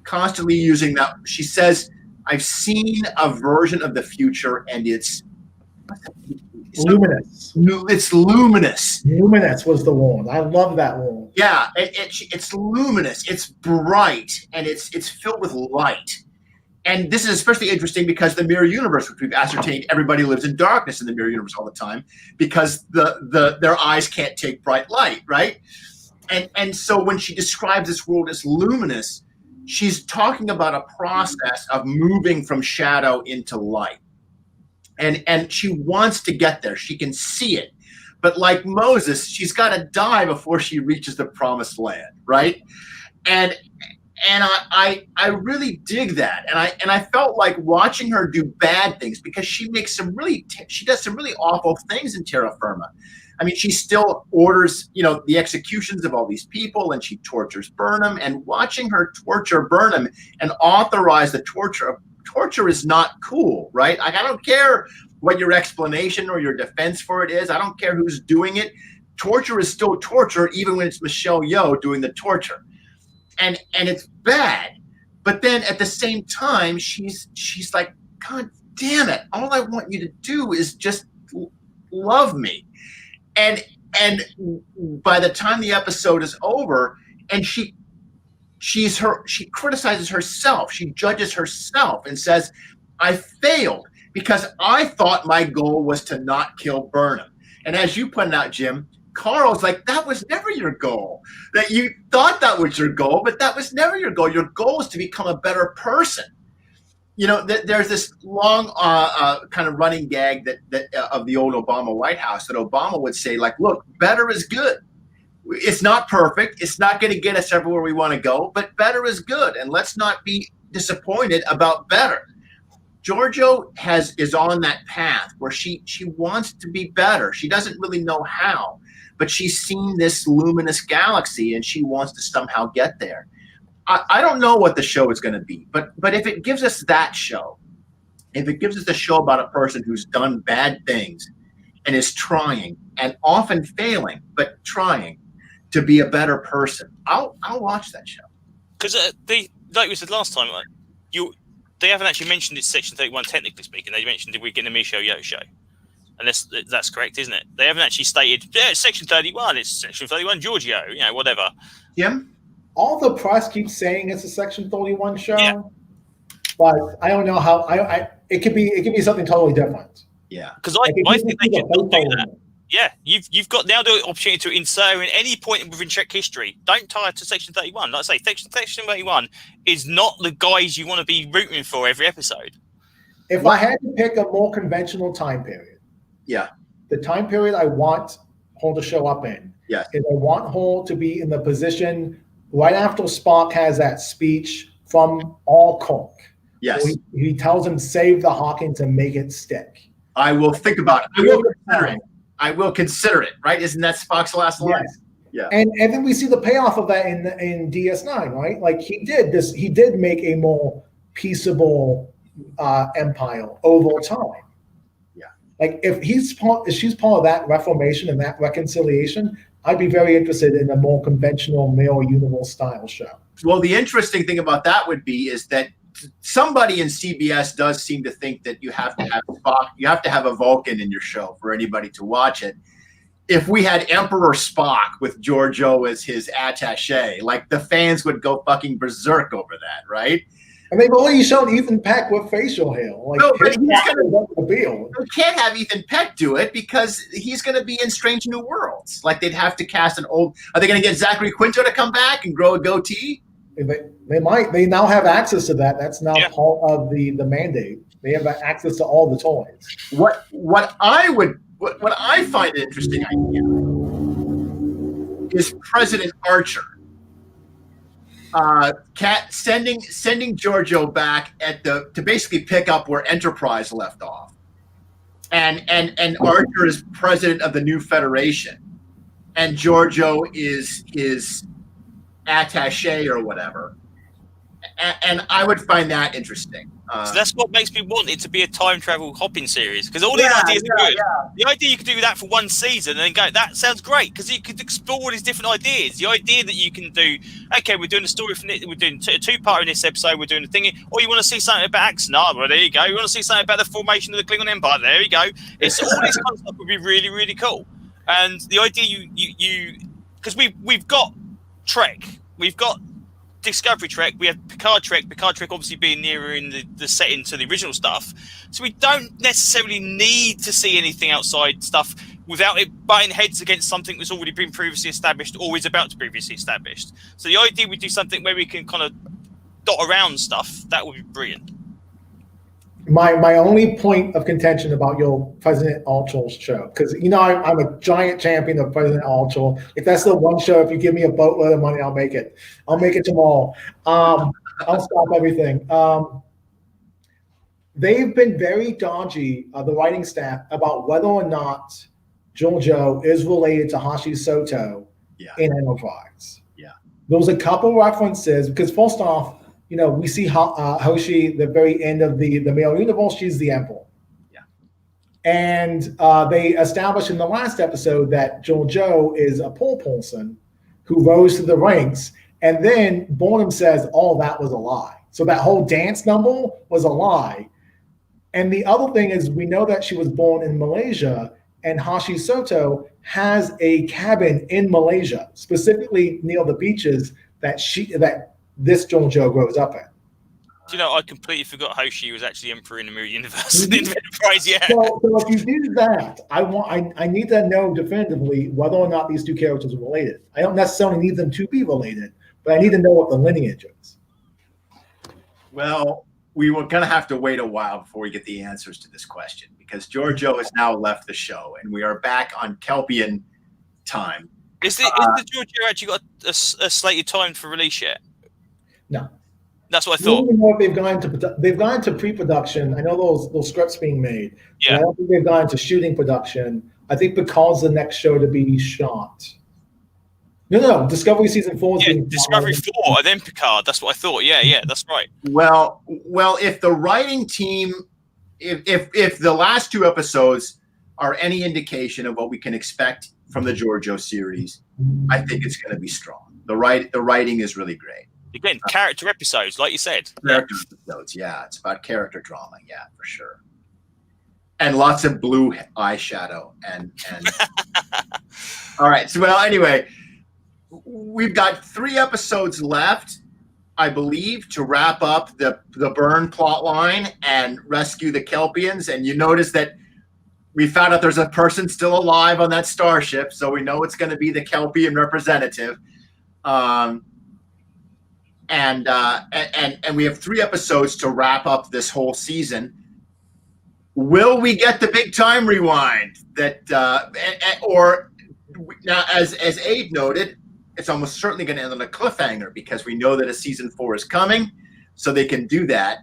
constantly using that. She says, I've seen a version of the future and it's luminous. It's luminous. Luminous was the one. I love that one. Yeah, it's luminous. It's bright and it's filled with light. And this is especially interesting because the mirror universe, which we've ascertained, everybody lives in darkness in the mirror universe all the time because their eyes can't take bright light, right? And so when she describes this world as luminous, she's talking about a process of moving from shadow into light. And she wants to get there. She can see it. But like Moses, she's got to die before she reaches the promised land, right? And I really dig that. And I felt like watching her do bad things because she does some really awful things in Terra Firma. I mean, she still orders, the executions of all these people, and she tortures Burnham. And watching her torture Burnham and authorize the torture is not cool, right? Like, I don't care what your explanation or your defense for it is. I don't care who's doing it. Torture is still torture, even when it's Michelle Yeoh doing the torture. And it's bad. But then at the same time, she's like, God damn it. All I want you to do is just love me. And by the time the episode is over, and she criticizes herself, she judges herself and says, I failed because I thought my goal was to not kill Burnham. And as you pointed out, Jim, Carl's like, that was never your goal. That you thought that was your goal, but that was never your goal. Your goal is to become a better person. There's this long kind of running gag that of the old Obama White House that Obama would say, like, look, better is good. It's not perfect. It's not going to get us everywhere we want to go, but better is good. And let's not be disappointed about better. Georgiou is on that path where she wants to be better. She doesn't really know how, but she's seen this luminous galaxy and she wants to somehow get there. I don't know what the show is going to be, but if it gives us that show, if it gives us a show about a person who's done bad things and is trying and often failing, but trying to be a better person, I'll watch that show. Because like we said last time, they haven't actually mentioned it's Section 31 technically speaking. They mentioned we're getting a Michelle Yeoh show. And that's correct, isn't it? They haven't actually stated, it's Section 31, it's Section 31 Georgiou, whatever. Jim? All the press keeps saying it's a Section 31 show, yeah. But I don't know how. It could be something totally different. Yeah, because I think they should not do that. Yeah, you've got now the opportunity to insert in any point within Trek history. Don't tie it to Section 31. Like I say, Section 31 is not the guys you want to be rooting for every episode. If I had to pick a more conventional time period, the time period I want Hall to show up in, is I want Hall to be in the position right after Spock has that speech from All Kirk. Yes. He tells him, save the Hawkins and make it stick. I will think about it. I will consider it, right? Isn't that Spock's last line? Yes. Yeah. And then we see the payoff of that in DS9, right? Like he did make a more peaceable empire over time. Yeah. Like if she's part of that reformation and that reconciliation, I'd be very interested in a more conventional Mirror Universe style show. Well, the interesting thing about that would be is that somebody in CBS does seem to think that you have to have Spock, you have to have a Vulcan in your show for anybody to watch it. If we had Emperor Spock with Georgiou as his attaché, like the fans would go fucking berserk over that, right? And they've already shown Ethan Peck with facial hair. Like, no, but you can't have Ethan Peck do it because he's going to be in Strange New Worlds. Like they'd have to cast an old. Are they going to get Zachary Quinto to come back and grow a goatee? They might. They now have access to that. That's now part of the mandate. They have access to all the toys. What I find an interesting idea is President Archer. Sending Georgiou back to basically pick up where Enterprise left off, and Archer is president of the new federation, and Georgiou is his attaché or whatever. And I would find that interesting. So that's what makes me want it to be a time travel hopping series, because all these ideas are good. Yeah. The idea you could do that for one season and then go, that sounds great, because you could explore all these different ideas. The idea that you can do, okay, we're doing a story from it, we're doing a two-part in this episode, we're doing a thing, or you want to see something about Axanar, well, there you go. You want to see something about the formation of the Klingon Empire, there you go. It's all this kind of stuff would be really, really cool. And the idea you because we've got Trek, we've got Discovery Trek, we have Picard Trek obviously being nearer in the setting to the original stuff, so we don't necessarily need to see anything outside stuff without it butting heads against something that's already been previously established or is about to previously established. So the idea we do something where we can kind of dot around stuff, that would be brilliant. My only point of contention about your President Alchor's show, because I'm a giant champion of President Alchor. If that's the one show, if you give me a boatload of money, I'll make it. I'll make it tomorrow. I'll stop everything. They've been very dodgy, the writing staff, about whether or not Georgiou is related to Hashi Soto in Enterprise. Yeah. There was a couple references, because first off, we see Hoshi, the very end of the male universe, she's the Emperor. Yeah. And they established in the last episode that Georgiou is a poor person who rose to the ranks. And then Burnham says, oh, that was a lie. So that whole dance number was a lie. And the other thing is, we know that she was born in Malaysia, and Hashi Soto has a cabin in Malaysia, specifically near the beaches that this Georgiou grows up in. Do you know, I completely forgot Hoshi was actually Emperor in the Mirror Universe. Enterprise, yeah. So if you do that, I need to know definitively whether or not these two characters are related. I don't necessarily need them to be related, but I need to know what the lineage is. Well, we were going to have to wait a while before we get the answers to this question, because Georgiou has now left the show, and we are back on Kelpian time. Is the Georgiou actually got a slated time for release yet? No. That's what I thought. I don't know if they've gone into pre-production. I know those scripts being made. Yeah. I don't think they've gone into shooting production. I think because the next show to be shot. No. Discovery season 4 is being Discovery 4 and then Picard. That's what I thought. Yeah, that's right. Well, if the writing team, if the last two episodes are any indication of what we can expect from the Georgiou series, I think it's going to be strong. The writing is really great. Again, character episodes, like you said. Character episodes, yeah. It's about character drama, yeah, for sure. And lots of blue eyeshadow and all right. So anyway, we've got 3 episodes left, I believe, to wrap up the Burn plot line and rescue the Kelpians. And you notice that we found out there's a person still alive on that starship, so we know it's going to be the Kelpian representative. And we have 3 episodes to wrap up this whole season. Will we get the big time rewind or now, as Abe noted, it's almost certainly going to end on a cliffhanger, because we know that a season 4 is coming, so they can do that.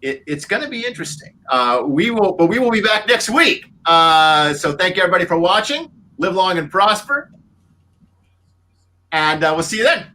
It's going to be interesting. We will be back next week. So thank you everybody for watching. Live long and prosper, and we'll see you then.